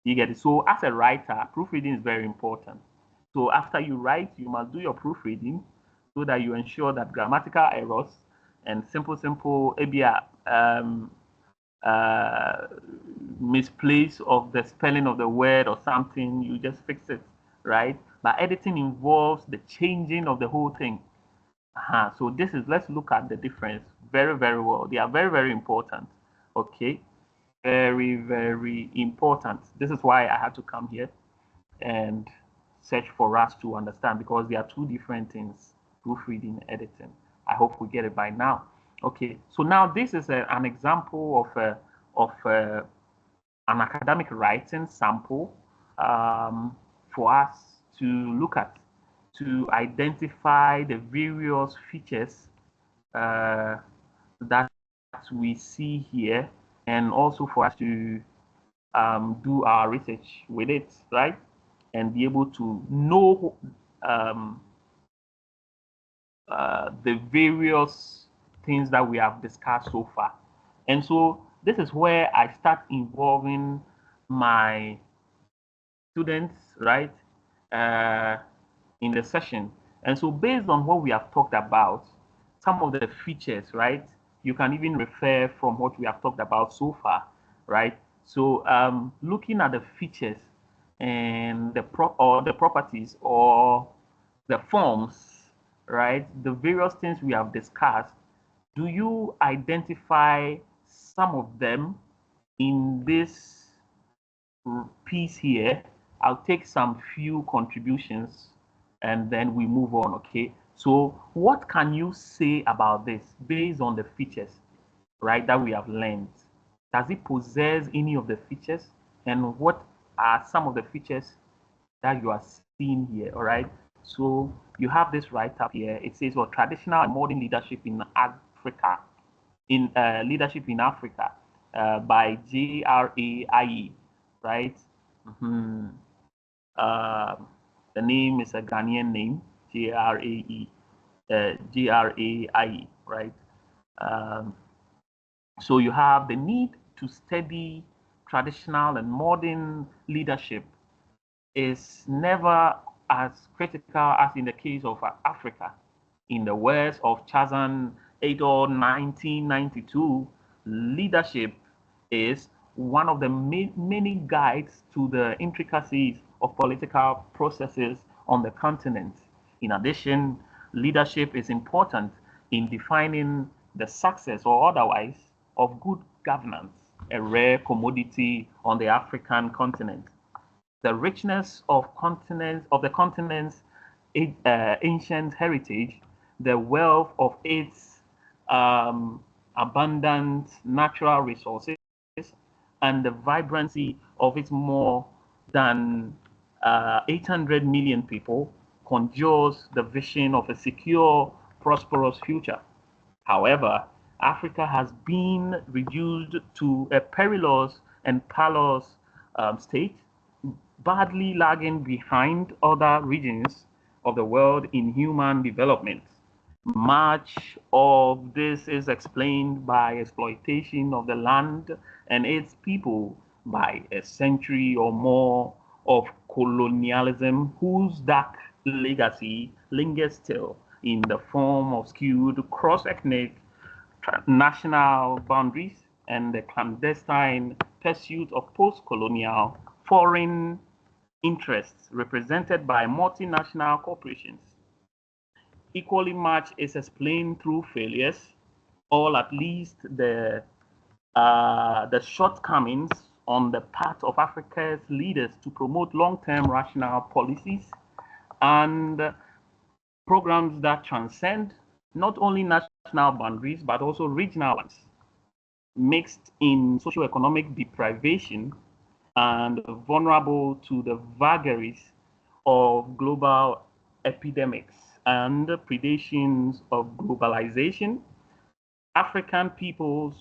You get it? So as a writer, proofreading is very important. So after you write, you must do your proofreading so that you ensure that grammatical errors and simple misplace of the spelling of the word or something, you just fix it, right? But editing involves the changing of the whole thing. So let's look at the difference very well. They are very important. Okay, very important. This is why I had to come here and search for us to understand, because there are two different things: proofreading and editing. I hope we get it by now. Okay, so now this is an example of an academic writing sample for us to look at, to identify the various features that we see here, and also for us to do our research with it, right? And be able to know the various things that we have discussed so far. And so this is where I start involving my students, right, in the session. And so based on what we have talked about, some of the features, right, you can even refer from what we have talked about so far, right? So looking at the features and the properties or the forms, right, the various things we have discussed, do you identify some of them in this piece here? I'll take some few contributions and then we move on, okay? So what can you say about this based on the features, right, that we have learned? Does it possess any of the features? And what are some of the features that you are seeing here, all right? So you have this right up here. It says, well, traditional and modern leadership in Africa, leadership in Africa by JRAIE, right? The name is a Ghanaian name, JRAIE, right? So you have the need to study traditional and modern leadership is never as critical as in the case of Africa. In the words of Chazan 8 or 1992, leadership is one of the many guides to the intricacies of political processes on the continent. In addition, leadership is important in defining the success or otherwise of good governance, a rare commodity on the African continent. The richness of the continent's ancient heritage, the wealth of its abundant natural resources, and the vibrancy of its more than 800 million people conjures the vision of a secure, prosperous future. However, Africa has been reduced to a perilous and parlous state, badly lagging behind other regions of the world in human development. Much of this is explained by exploitation of the land and its people by a century or more of colonialism, whose dark legacy lingers still in the form of skewed cross-ethnic national boundaries and the clandestine pursuit of post-colonial foreign interests represented by multinational corporations. Equally much is explained through failures, or at least the shortcomings on the part of Africa's leaders to promote long-term rational policies and programs that transcend not only national boundaries but also regional ones, mixed in socio-economic deprivation and vulnerable to the vagaries of global epidemics and predations of globalization. African peoples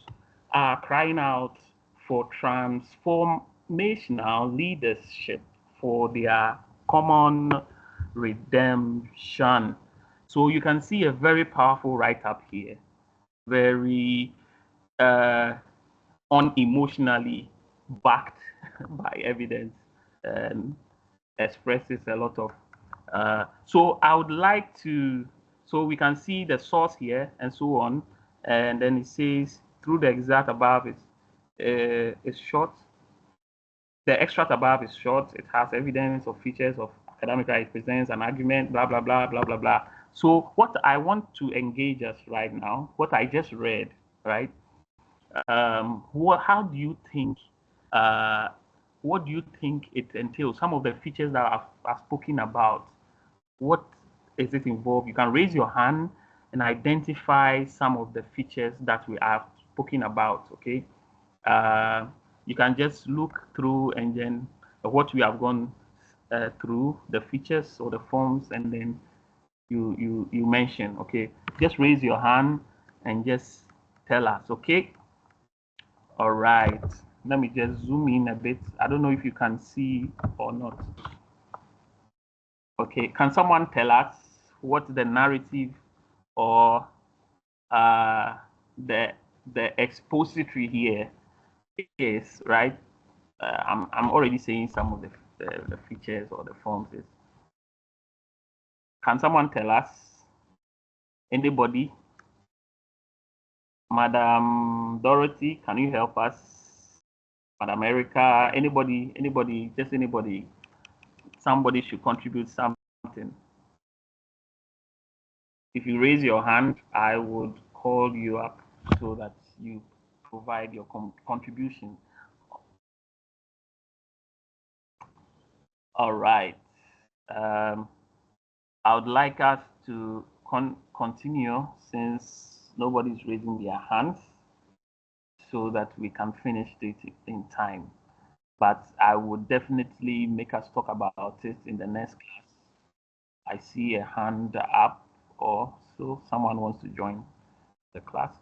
are crying out for transformational leadership for their common redemption. So you can see a very powerful write-up here, very unemotionally backed by evidence, and expresses a lot of. So I would like to, so we can see the source here and so on, and then it says through the extract above is short. The extract above is short. It has evidence of features of academic right. It presents an argument, blah, blah, blah, blah, blah, blah. So what I want to engage us right now, what I just read, right? How do you think, what do you think it entails? Some of the features that I've spoken about, what is it involved? You can raise your hand and identify some of the features that we have spoken about, okay? You can just look through and then what we have gone through, the features or the forms, and then you mention, okay? Just raise your hand and just tell us, okay? All right, let me just zoom in a bit. I don't know if you can see or not. Okay, can someone tell us what the narrative or the expository here is, right? I'm already saying some of the features or the forms is. Can someone tell us? Anybody? Madam Dorothy, can you help us? Madam Erica, anybody, just anybody. Somebody should contribute something. If you raise your hand, I would call you up so that you provide your contribution. All right. I would like us to continue since nobody's raising their hands so that we can finish it in time. But I would definitely make us talk about it in the next class. I see a hand up, or so someone wants to join the class.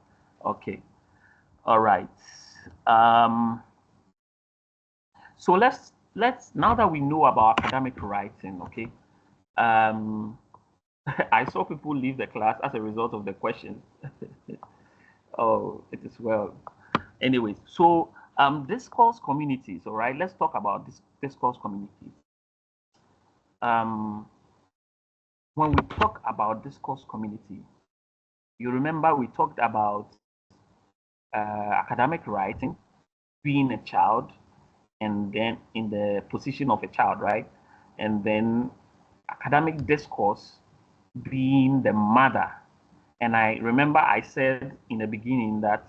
Okay. All right. So let's now that we know about academic writing, okay. I saw people leave the class as a result of the question. Oh, it is well. Anyways, so discourse communities, all right, let's talk about this discourse communities. Um, when we talk about discourse community, you remember we talked about academic writing, being a child, and then in the position of a child, right? And then academic discourse being the mother. And I remember I said in the beginning that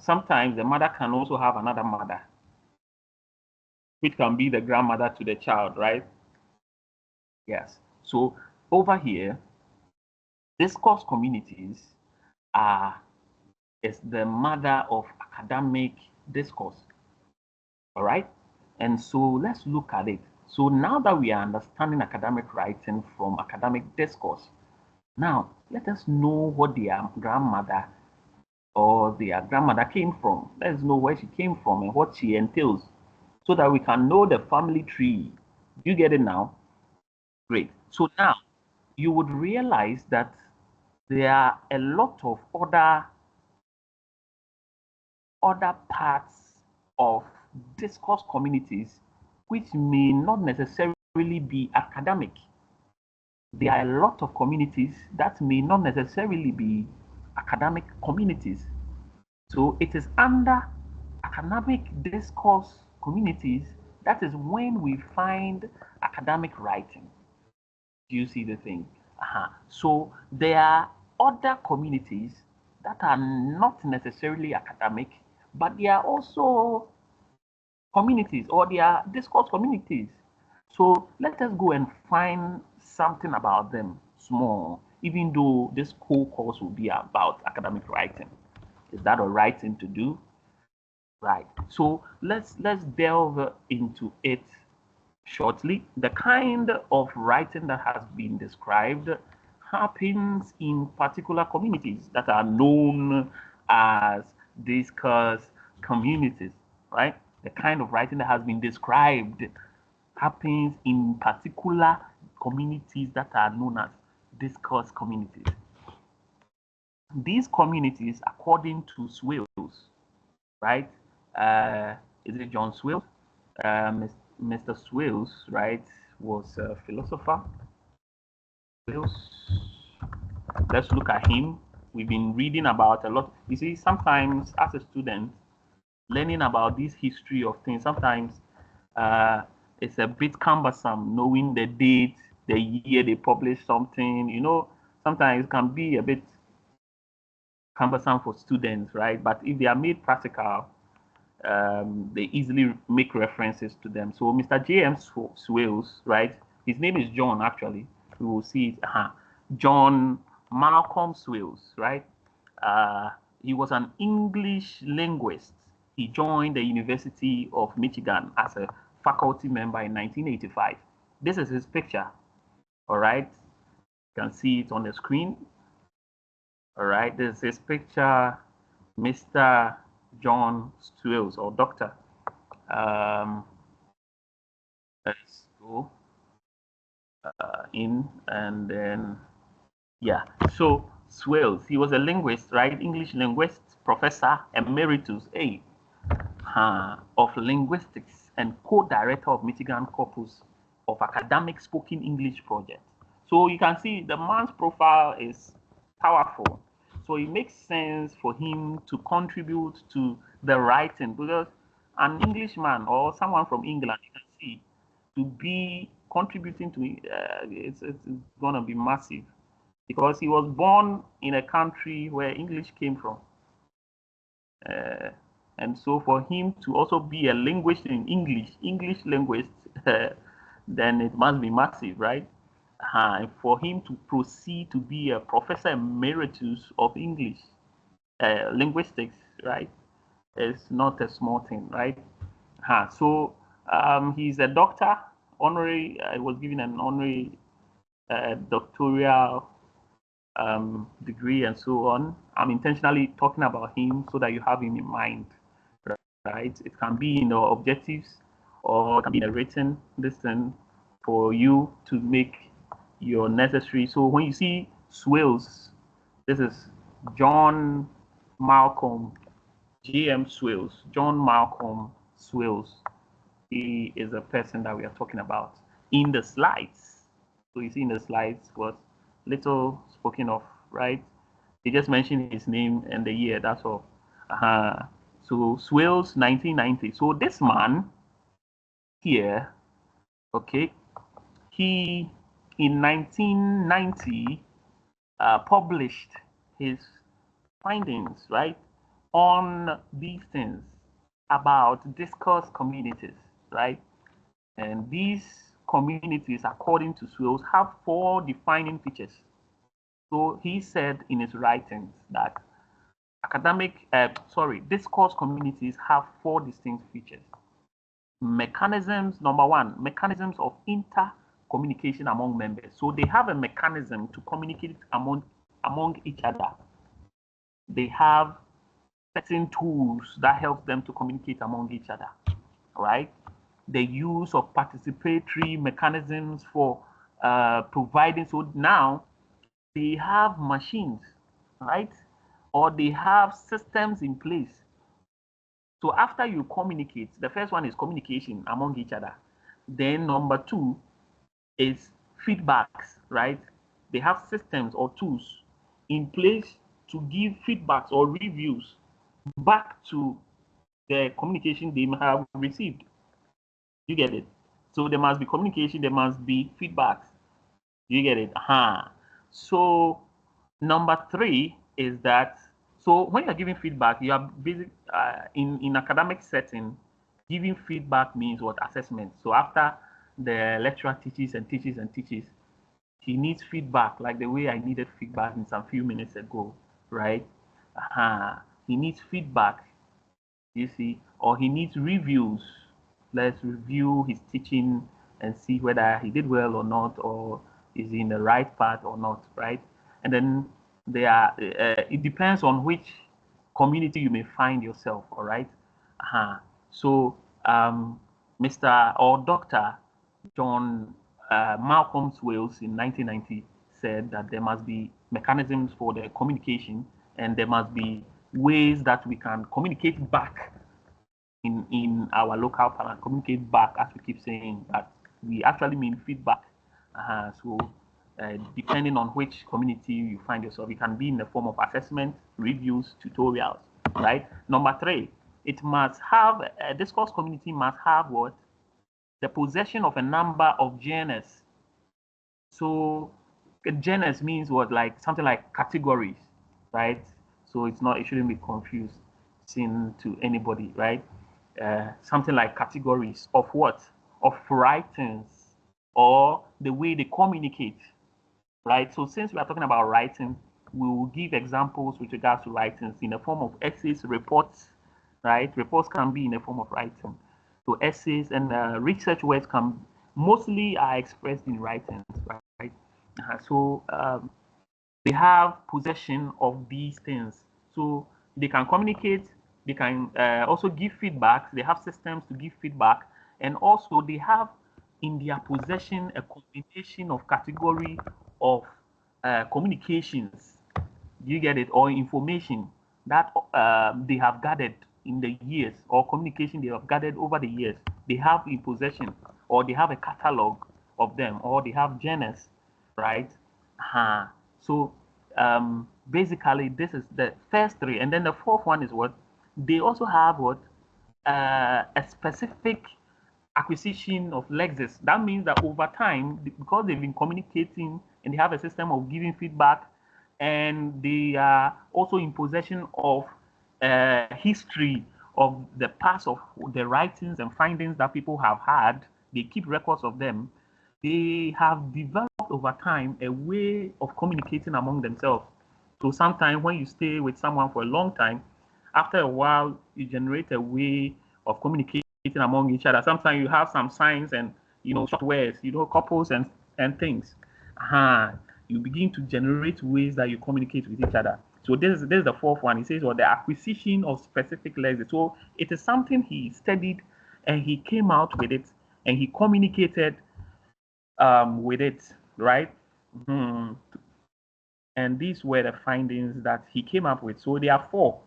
sometimes the mother can also have another mother, which can be the grandmother to the child, right? Yes. So over here, discourse communities are is the mother of academic discourse. All right. And so let's look at it. So now that we are understanding academic writing from academic discourse, now let us know what their grandmother or their grandmother came from. Let's know where she came from and what she entails so that we can know the family tree. Do you get it now? Great. So now you would realize that there are a lot of other parts of discourse communities which may not necessarily be academic. There are a lot of communities that may not necessarily be academic communities. So it is under academic discourse communities that is when we find academic writing. Do you see the thing? So there are other communities that are not necessarily academic, but they are also communities or they are discourse communities. So let us go and find something about them small, even though this whole course will be about academic writing. Is that a right thing to do? Right. So let's delve into it shortly. The kind of writing that has been described happens in particular communities that are known as discourse communities, right? The kind of writing that has been described happens in particular communities that are known as discourse communities. These communities, according to Swales, right? Is it John Swales? Mr. Swales, right, was a philosopher. Swales, let's look at him. We've been reading about a lot. You see, sometimes as a student, learning about this history of things, sometimes uh, it's a bit cumbersome knowing the date, the year they published something. Sometimes it can be a bit cumbersome for students, right? But if they are made practical, they easily make references to them. So Mr. J.M. Swales, right? His name is John, actually. We will see it. John Malcolm Swales, right? Uh, he was an English linguist. He joined the University of Michigan as a faculty member in 1985. This is his picture, all right? You can see it on the screen. All right, this is his picture, Mr. John Swales or Doctor. Let's go in and then, yeah. So Swales, he was a linguist, right? English linguist, professor emeritus, of linguistics and co-director of Michigan Corpus of Academic Spoken English Project. So you can see the man's profile is powerful. So it makes sense for him to contribute to the writing because an Englishman or someone from England, you can see, to be contributing to it's going to be massive because he was born in a country where English came from. And so for him to also be a linguist in English linguist, then it must be massive, right? For him to proceed to be a professor emeritus of English linguistics, right? It's not a small thing, right? So he's a doctor, honorary. I was given an honorary doctoral degree and so on. I'm intentionally talking about him so that you have him in mind, right? It can be in the objectives or it can be in a written listen for you to make your necessary. So when you see Swales, this is John Malcolm J.M. Swales, John Malcolm Swales. He is a person that we are talking about in the slides. So you see in the slides was little spoken of, right? They just mentioned his name and the year, that's all. So Swales, 1990. So this man here, okay, he in 1990 published his findings, right, on these things about discourse communities, right? And these communities, according to Swales, have four defining features. So he said in his writings that discourse communities have four distinct features. Mechanisms, number one, mechanisms of intercommunication among members. So they have a mechanism to communicate among each other. They have certain tools that help them to communicate among each other, right? The use of participatory mechanisms for providing. So now they have machines, right? Or they have systems in place. So after you communicate, the first one is communication among each other. Then number two is feedbacks, right? They have systems or tools in place to give feedbacks or reviews back to the communication they have received. You get it? So there must be communication, there must be feedbacks. You get it? So number three is that, so when you're giving feedback, you are basic in academic setting, giving feedback means what? Assessment. So after the lecturer teaches and teaches and teaches, he needs feedback, like the way I needed feedback in some few minutes ago, right? He needs feedback, you see, or he needs reviews. Let's review his teaching and see whether he did well or not, or is he in the right path or not, right? And then it depends on which community you may find yourself, all right? So Mr. or Dr. John Malcolm Swales in 1990 said that there must be mechanisms for the communication, and there must be ways that we can communicate back in our local parlance, communicate back, as we keep saying, that we actually mean feedback. So depending on which community you find yourself, it can be in the form of assessment, reviews, tutorials, right? Number three, it must have, a discourse community must have what? The possession of a number of genres. So genres means what? Like something like categories, right? So it shouldn't be confused seen to anybody, right? Something like categories of what? Of writings or the way they communicate, right? So since we are talking about writing, we will give examples with regards to writings in the form of essays, reports, right? Reports can be in the form of writing. So essays and research works can mostly are expressed in writings, right? So they have possession of these things. So they can communicate, they can also give feedback, they have systems to give feedback, and also they have in their possession a combination of category of communications. You get it? Or information that they have gathered in the years, or communication they have gathered over the years. They have in possession, or they have a catalog of them, or they have genres, right? So basically, this is the first three, and then the fourth one is what? They also have what? A specific acquisition of lexis. That means that over time, because they've been communicating and they have a system of giving feedback, and they are also in possession of history of the past of the writings and findings that people have had. They keep records of them. They have developed over time a way of communicating among themselves. So sometimes when you stay with someone for a long time, after a while, you generate a way of communicating among each other. Sometimes you have some signs and short words, couples and things. You begin to generate ways that you communicate with each other. So this is the fourth one. He says, well, the acquisition of specific lexis. So it is something he studied and he came out with it and he communicated with it, right? And these were the findings that he came up with. So there are four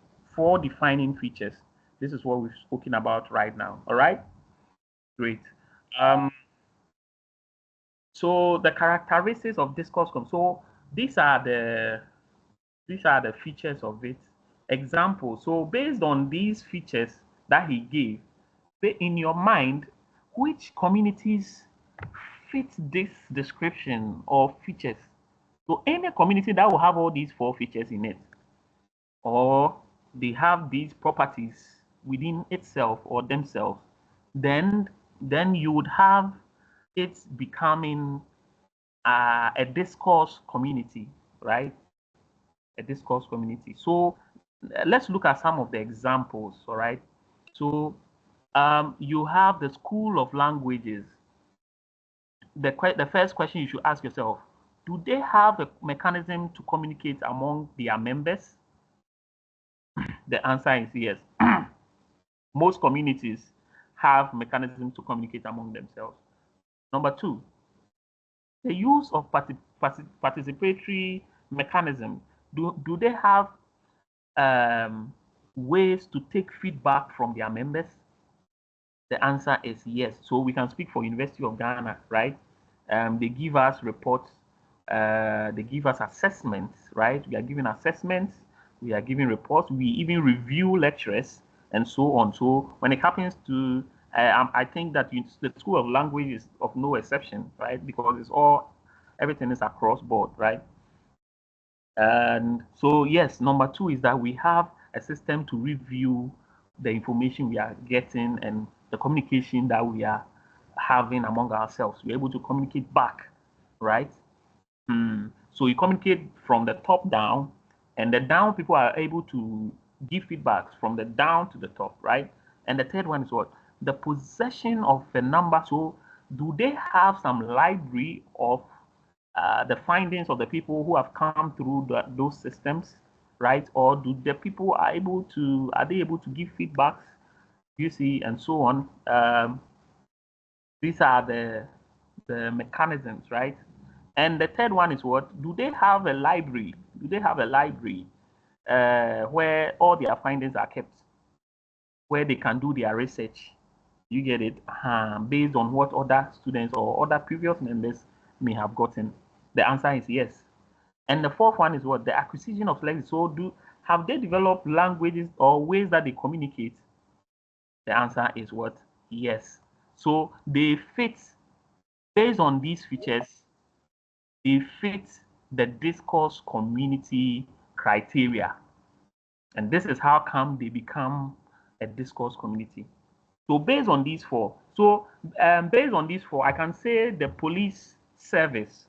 defining features. This is what we've spoken about right now. All right, great. So the characteristics of discourse. So these are the features of it. Example. So based on these features that he gave, in your mind, which communities fit this description of features? So any community that will have all these four features in it, or they have these properties within itself or themselves, then you would have it becoming a discourse community, right? A discourse community. So let's look at some of the examples, all right? So you have the School of Languages. The first question you should ask yourself, do they have a mechanism to communicate among their members? The answer is yes. Most communities have mechanisms to communicate among themselves. Number two, the use of participatory mechanism. Do they have ways to take feedback from their members? The answer is yes. So we can speak for University of Ghana, right? They give us reports, they give us assessments, right? We are giving assessments, we are giving reports, we even review lectures and so on. So when it happens to, I think that the School of Language is of no exception, right? Because everything is across board, right? And so yes, number two is that we have a system to review the information we are getting and the communication that we are having among ourselves. We're able to communicate back, right? So you communicate from the top down, and the down people are able to give feedbacks from the down to the top, right? And the third one is what? The possession of a number. So do they have some library of the findings of the people who have come through those systems, right? Or do the people are they able to give feedbacks, you see, and so on? These are the mechanisms, right? And the third one is what? Do they have a library? Do they have a library where all their findings are kept, where they can do their research? You get it? Based on what other students or other previous members may have gotten. The answer is yes. And the fourth one is what? The acquisition of language. So have they developed languages or ways that they communicate? The answer is what? Yes. So they fit, based on these features, they fit the discourse community criteria. And this is how come they become a discourse community. So based on these four, I can say the police service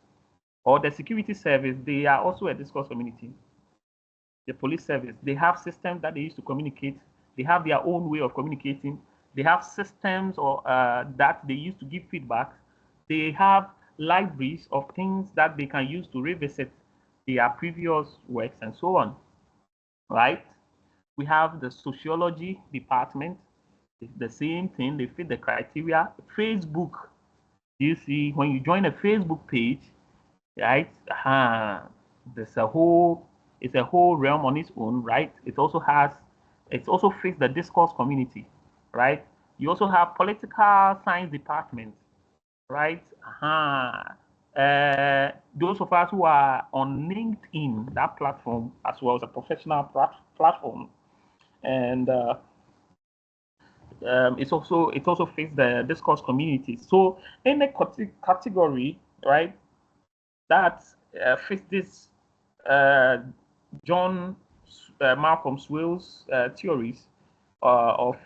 or the security service, they are also a discourse community. The police service, they have systems that they use to communicate. They have their own way of communicating. They have systems that they use to give feedback. They have libraries of things that they can use to revisit their previous works and so on, right? We have the sociology department. The same thing, they fit the criteria. Facebook, you see, when you join a Facebook page, right? There's it's a whole realm on its own, right? It also fits the discourse community, right? You also have political science department, right? Those of us who are on LinkedIn, that platform, as well as a professional platform, and it also fits the discourse community. So in a category, right, that fits this John Malcolm Swill's theories of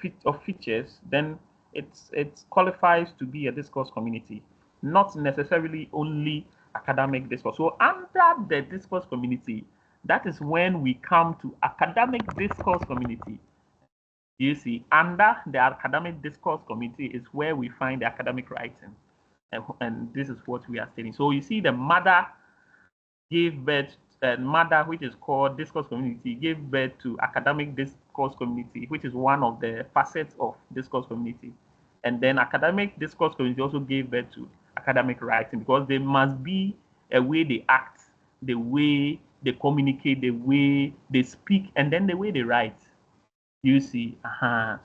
features, then it qualifies to be a discourse community, not necessarily only academic discourse. So under the discourse community, that is when we come to academic discourse community. You see, under the academic discourse community is where we find the academic writing, and this is what we are stating. So you see, the mother gave birth, mother, which is called discourse community, gave birth to academic discourse community, which is one of the facets of discourse community. And then academic discourse community also gave birth to academic writing, because there must be a way they act, the way they communicate, the way they speak, and then the way they write. You see,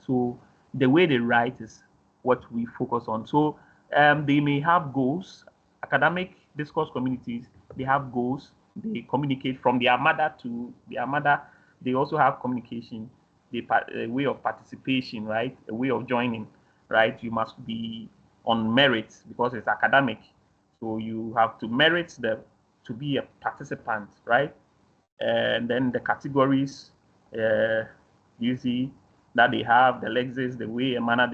so the way they write is what we focus on. So they may have goals. Academic discourse communities, they have goals. They communicate from their mother to their mother. They also have communication, a way of participation, right? A way of joining, right? You must be on merit because it's academic. So you have to merit to be a participant, right? And then the categories, you see that they have, the lexis, the way and manner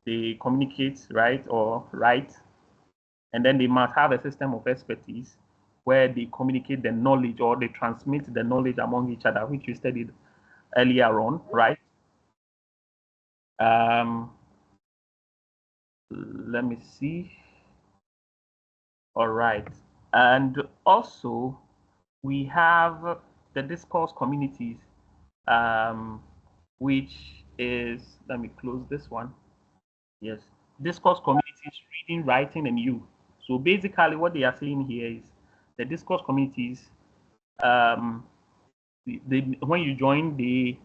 they communicate, right, or write. And then they must have a system of expertise where they communicate the knowledge or they transmit the knowledge among each other, which we studied earlier on, right? Let me see. All right. And also, we have the discourse communities, which is, let me close this one. Yes, discourse communities, reading, writing, and you. So basically, what they are saying here is the discourse communities. When you join, they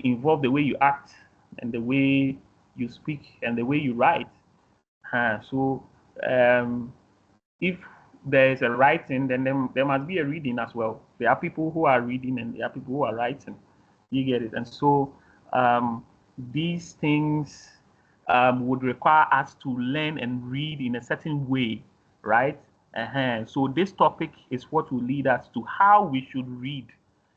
involve the way you act and the way you speak and the way you write. So if there is a writing, then there must be a reading as well. There are people who are reading and there are people who are writing. You get it? And so these things would require us to learn and read in a certain way, right? So this topic is what will lead us to how we should read,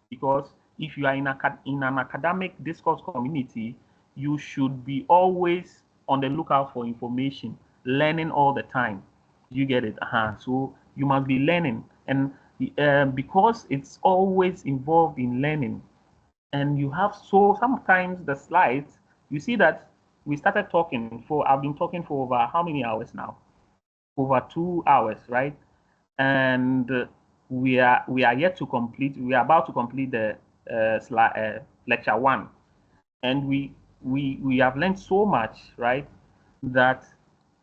because if you are in an academic discourse community, you should be always on the lookout for information, learning all the time. You get it? So you must be learning, and because it's always involved in learning, and you have sometimes the slides, you see that we started talking I've been talking for over how many hours now? Over 2 hours, right? And we are yet to complete. We are about to complete the lecture 1, and we have learned so much, right? That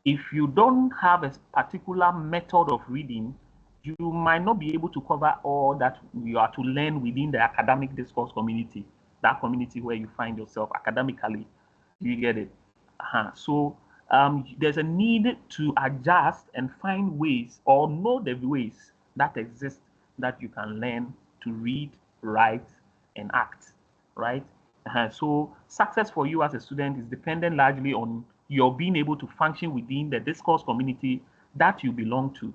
if you don't have a particular method of reading, you might not be able to cover all that you are to learn within the academic discourse community, that community where you find yourself academically. You get it? So there's a need to adjust and find ways or know the ways that exist that you can learn to read, write, and act, right? So success for you as a student is dependent largely on your being able to function within the discourse community that you belong to.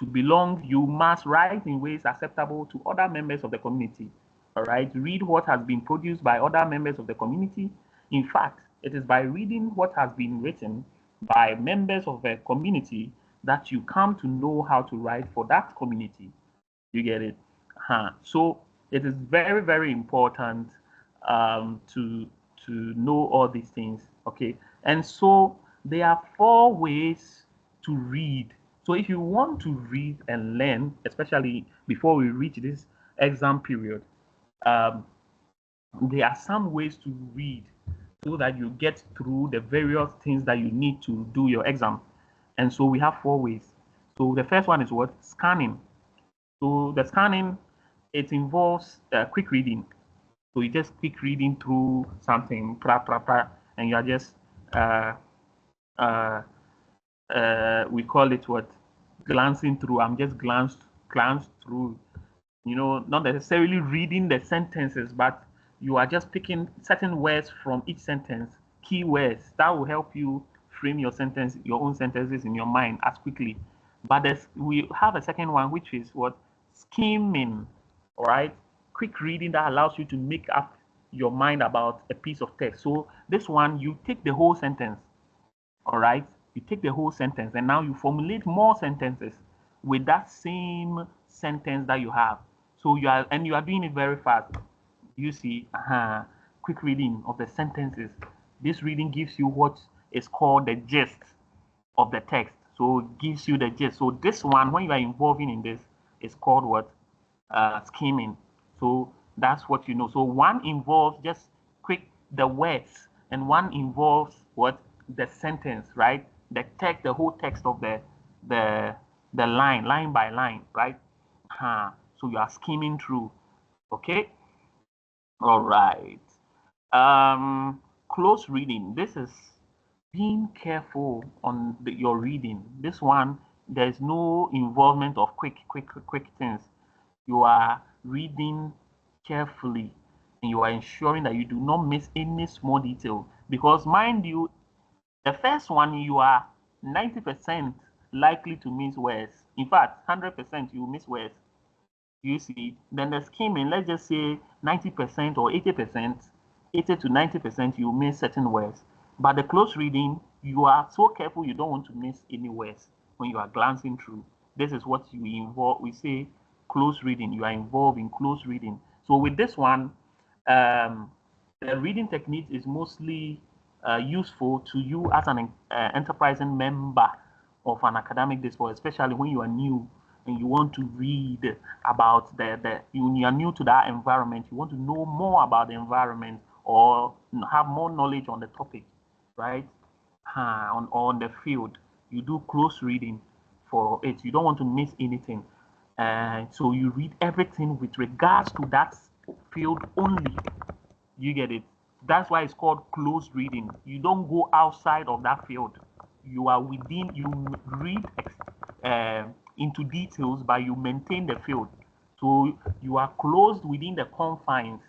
To belong, you must write in ways acceptable to other members of the community. All right, read what has been produced by other members of the community. In fact, it is by reading what has been written by members of the community that you come to know how to write for that community. You get it? So it is very, very important to know all these things. Okay, and so there are 4 ways to read. So if you want to read and learn, especially before we reach this exam period, there are some ways to read so that you get through the various things that you need to do your exam. And so we have 4 ways. So the first one is what? Scanning. So the scanning, it involves quick reading. So you just quick reading through something, and you are just we call it what? Glancing through. I'm just glanced through. Not necessarily reading the sentences, but you are just picking certain words from each sentence, key words that will help you frame your own sentences in your mind as quickly. But we have a second one, which is what? Skimming. All right, quick reading that allows you to make up your mind about a piece of text. So this one, you take the whole sentence. All right, you take the whole sentence, and now you formulate more sentences with that same sentence that you have. So you are doing it very fast. You see, quick reading of the sentences. This reading gives you what is called the gist of the text. So it gives you the gist. So this one, when you are involving in this, is called what? Skimming. So that's what you know. So one involves just quick the words, and one involves what? The sentence, right? The text, the whole text of the line by line, right? So you are skimming through. Okay. All right. Close reading. This is being careful on your reading. This one, there's no involvement of quick things. You are reading carefully and you are ensuring that you do not miss any small detail. Because mind you, the first one, you are 90% likely to miss words. In fact, 100% you miss words. You see, then the skimming, let's just say 90% or 80%, 80 to 90%, you miss certain words. But the close reading, you are so careful you don't want to miss any words when you are glancing through. This is what you involve. We say close reading. You are involved in close reading. So with this one, the reading technique is mostly useful to you as an enterprising member of an academic discourse, especially when you are new and you want to read about you are new to that environment, you want to know more about the environment or have more knowledge on the topic, right? On the field, you do close reading for it. You don't want to miss anything. So you read everything with regards to that field only. You get it? That's why it's called closed reading. You don't go outside of that field. You are within, you read into details, but you maintain the field. So you are closed within the confines.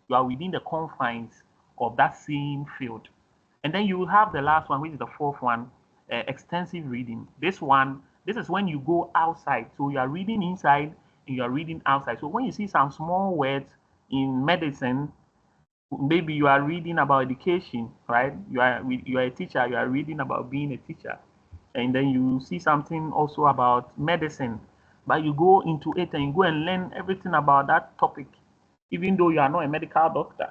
You are within the confines of that same field. And then you have the last one, which is the fourth one, extensive reading. This is when you go outside. So you are reading inside and you are reading outside. So when you see some small words in medicine, maybe you are reading about education, right? You are a teacher, you are reading about being a teacher. And then you see something also about medicine, but you go into it and you go and learn everything about that topic, even though you are not a medical doctor.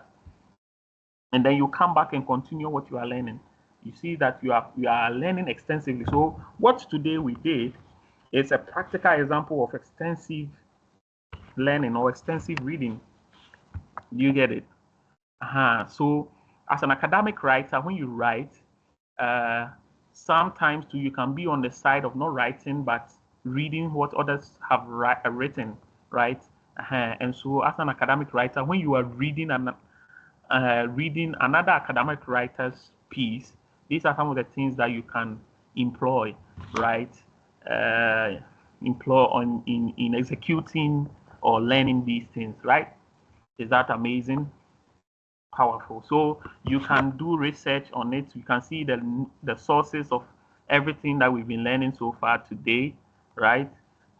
And then you come back and continue what you are learning. You see that you are learning extensively. So what today we did is a practical example of extensive learning or extensive reading. Do you get it? So as an academic writer, when you write, sometimes too, you can be on the side of not writing, but reading what others have written, right? And so as an academic writer, when you are reading reading another academic writer's piece, these are some of the things that you can employ, right? Employ in executing or learning these things, right? Is that amazing? Powerful. So you can do research on it. You can see the sources of everything that we've been learning so far today, right?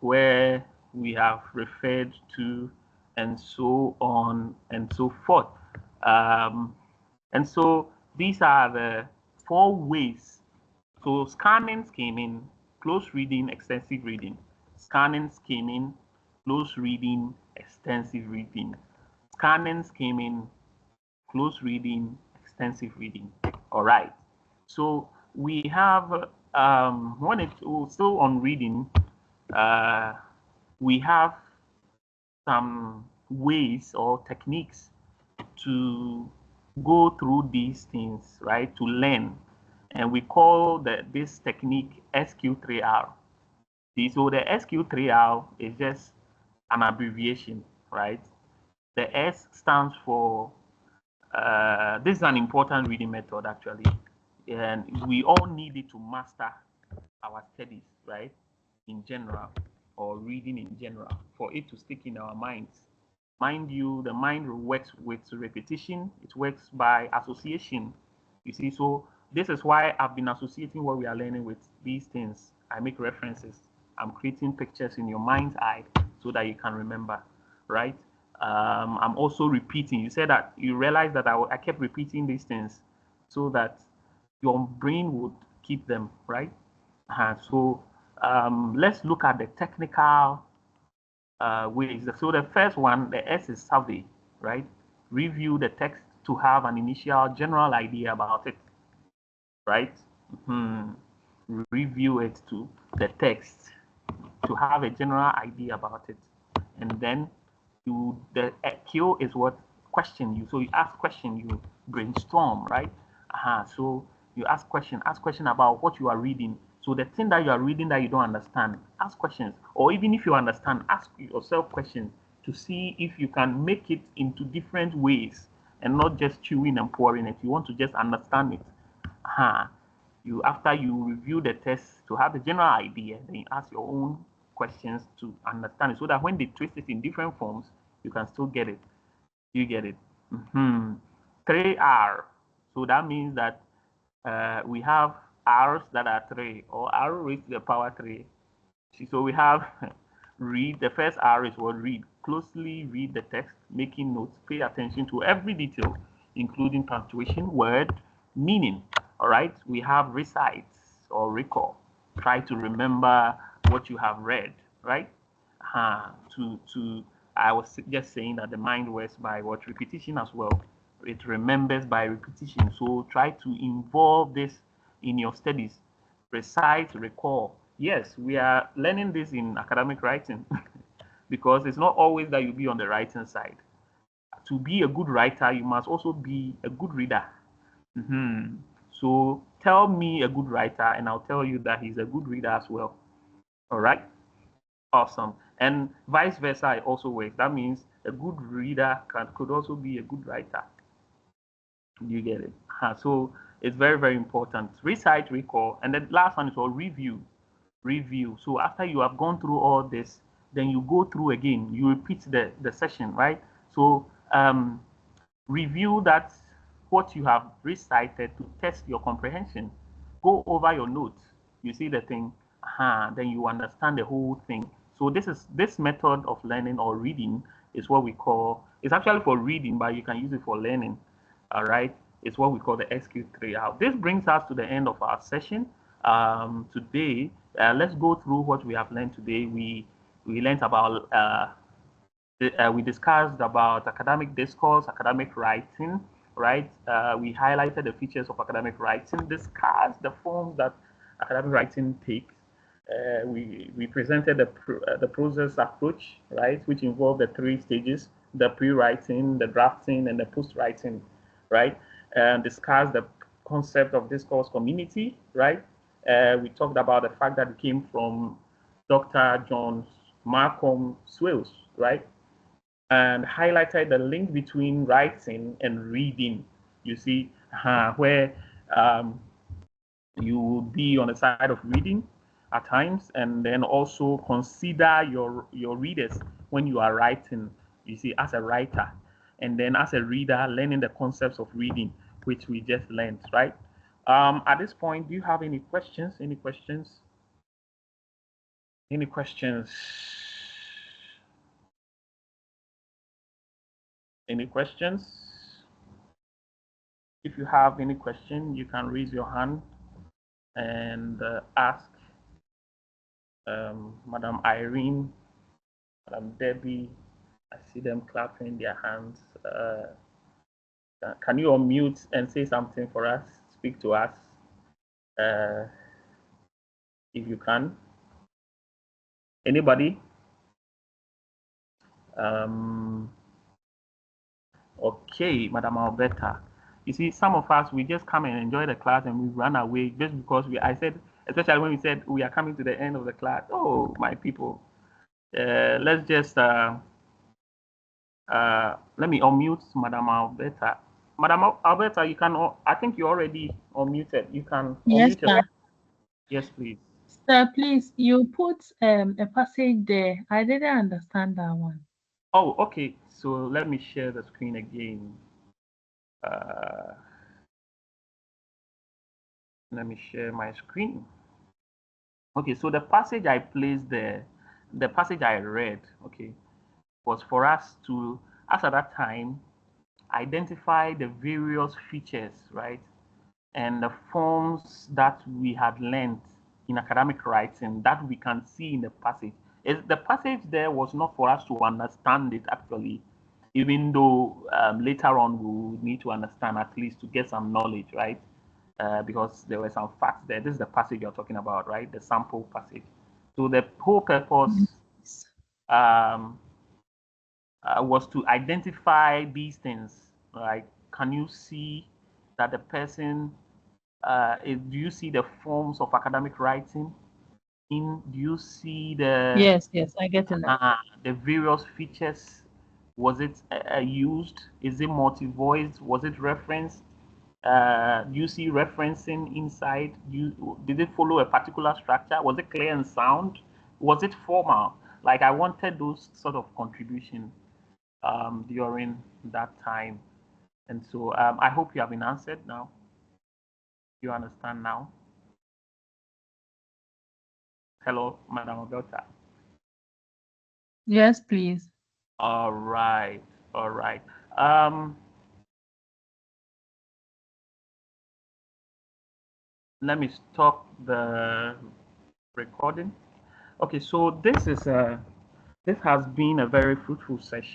Where we have referred to and so on and so forth. And so these are the 4 ways. So scanning, skimming, close reading, extensive reading. Scanning, skimming, close reading, extensive reading. Scanning, skimming, close reading, extensive reading. All right. So we have when it's still on reading, we have some ways or techniques to go through these things, right? To learn, and we call this technique SQ3R. So the SQ3R is just an abbreviation, right? The S stands for this is an important reading method actually, and we all need it to master our studies, right? In general, or reading in general, for it to stick in our minds. Mind you, the mind works with repetition, it works by association. You see, so this is why I've been associating what we are learning with these things. I make references, I'm creating pictures in your mind's eye so that you can remember, right? I'm also repeating. You said that you realized that I kept repeating these things so that your brain would keep them, right? So let's look at the technical ways. So the first one, the S is survey, right? Review the text to have an initial general idea about it, right? Review it to the text to have a general idea about it, and then the Q is what question you. So you ask question, you brainstorm, right? So you ask question about what you are reading. So the thing that you are reading that you don't understand, ask questions. Or even if you understand, ask yourself questions to see if you can make it into different ways and not just chewing and pouring it. You want to just understand it. You after you review the test to have a general idea, then you ask your own questions to understand it, so that when they twist it in different forms, you can still get it. You get it. 3R. So that means that we have R's that are 3, or R raised to the power 3. So we have read. The first R is what? Read. Closely read the text, making notes, pay attention to every detail, including punctuation, word, meaning. All right. We have recite or recall. Try to remember what you have read, right? I was just saying that the mind works by what? Repetition as well. It remembers by repetition. So try to involve this in your studies. Recite, recall. Yes, we are learning this in academic writing because it's not always that you be on the writing side. To be a good writer, you must also be a good reader. So tell me a good writer, and I'll tell you that he's a good reader as well. All right. Awesome. And vice versa, it also works. That means a good reader could also be a good writer. You get it? So it's very, very important. Recite, recall, and the last one is called review. Review. So after you have gone through all this, then you go through again. You repeat the session, right? So review that what you have recited to test your comprehension. Go over your notes. You see the thing, then you understand the whole thing. So this method of learning or reading is what we call. It's actually for reading, but you can use it for learning. All right, it's what we call the SQ3 out. This brings us to the end of our session today. Let's go through what we have learned today. We learned about we discussed about academic discourse, academic writing, right? We highlighted the features of academic writing, discussed the forms that academic writing takes. We presented the process approach, right, which involved the 3 stages: the pre-writing, the drafting, and the post-writing, right? And discussed the concept of discourse community, right? We talked about the fact that it came from Dr. John Malcolm Swales, right? And highlighted the link between writing and reading. You see, where you will be on the side of reading at times, and then also consider your readers when you are writing. You see, as a writer, and then as a reader, learning the concepts of reading, which we just learned, right? At this point, do you have any questions? Any questions? Any questions? Any questions? If you have any question, you can raise your hand and ask Madam Irene, Madam Debbie. I see them clapping their hands. Can you unmute and say something for us? Speak to us, if you can. Anybody? Okay, Madam Alberta. You see, some of us, we just come and enjoy the class and we run away just because I said, especially when we said we are coming to the end of the class. Oh, my people. Let's just, let me unmute Madam Alberta. Madam Alberta, you can, I think you already unmuted. You can Yes, unmute sir. yourself. Yes, please. Sir, please, you put a passage there. I didn't understand that one. Oh, okay. So let me share the screen again. Let me share my screen. Okay, so the passage I placed there, the passage I read, okay, was for us to, as at that time, identify the various features, right, and the forms that we had learned in academic writing that we can see in the passage. The passage there was not for us to understand it actually, even though later on we would need to understand at least to get some knowledge, right? Because there were some facts there. This is the passage you're talking about, right? The sample passage. So the whole purpose was to identify these things, right? Can you see that the person Do you see the forms of academic writing? Do you see the Yes, I get it now. the various features? Was it used? Is it multi-voice? Was it referenced? Do you see referencing inside? Did it follow a particular structure? Was it clear and sound? Was it formal? Like, I wanted those sort of contribution during that time. And so I hope you have been answered now. You understand now? Hello, Madam Ogelta. Yes, please. All right. All right. Let me stop the recording. Okay, so this has been a very fruitful session.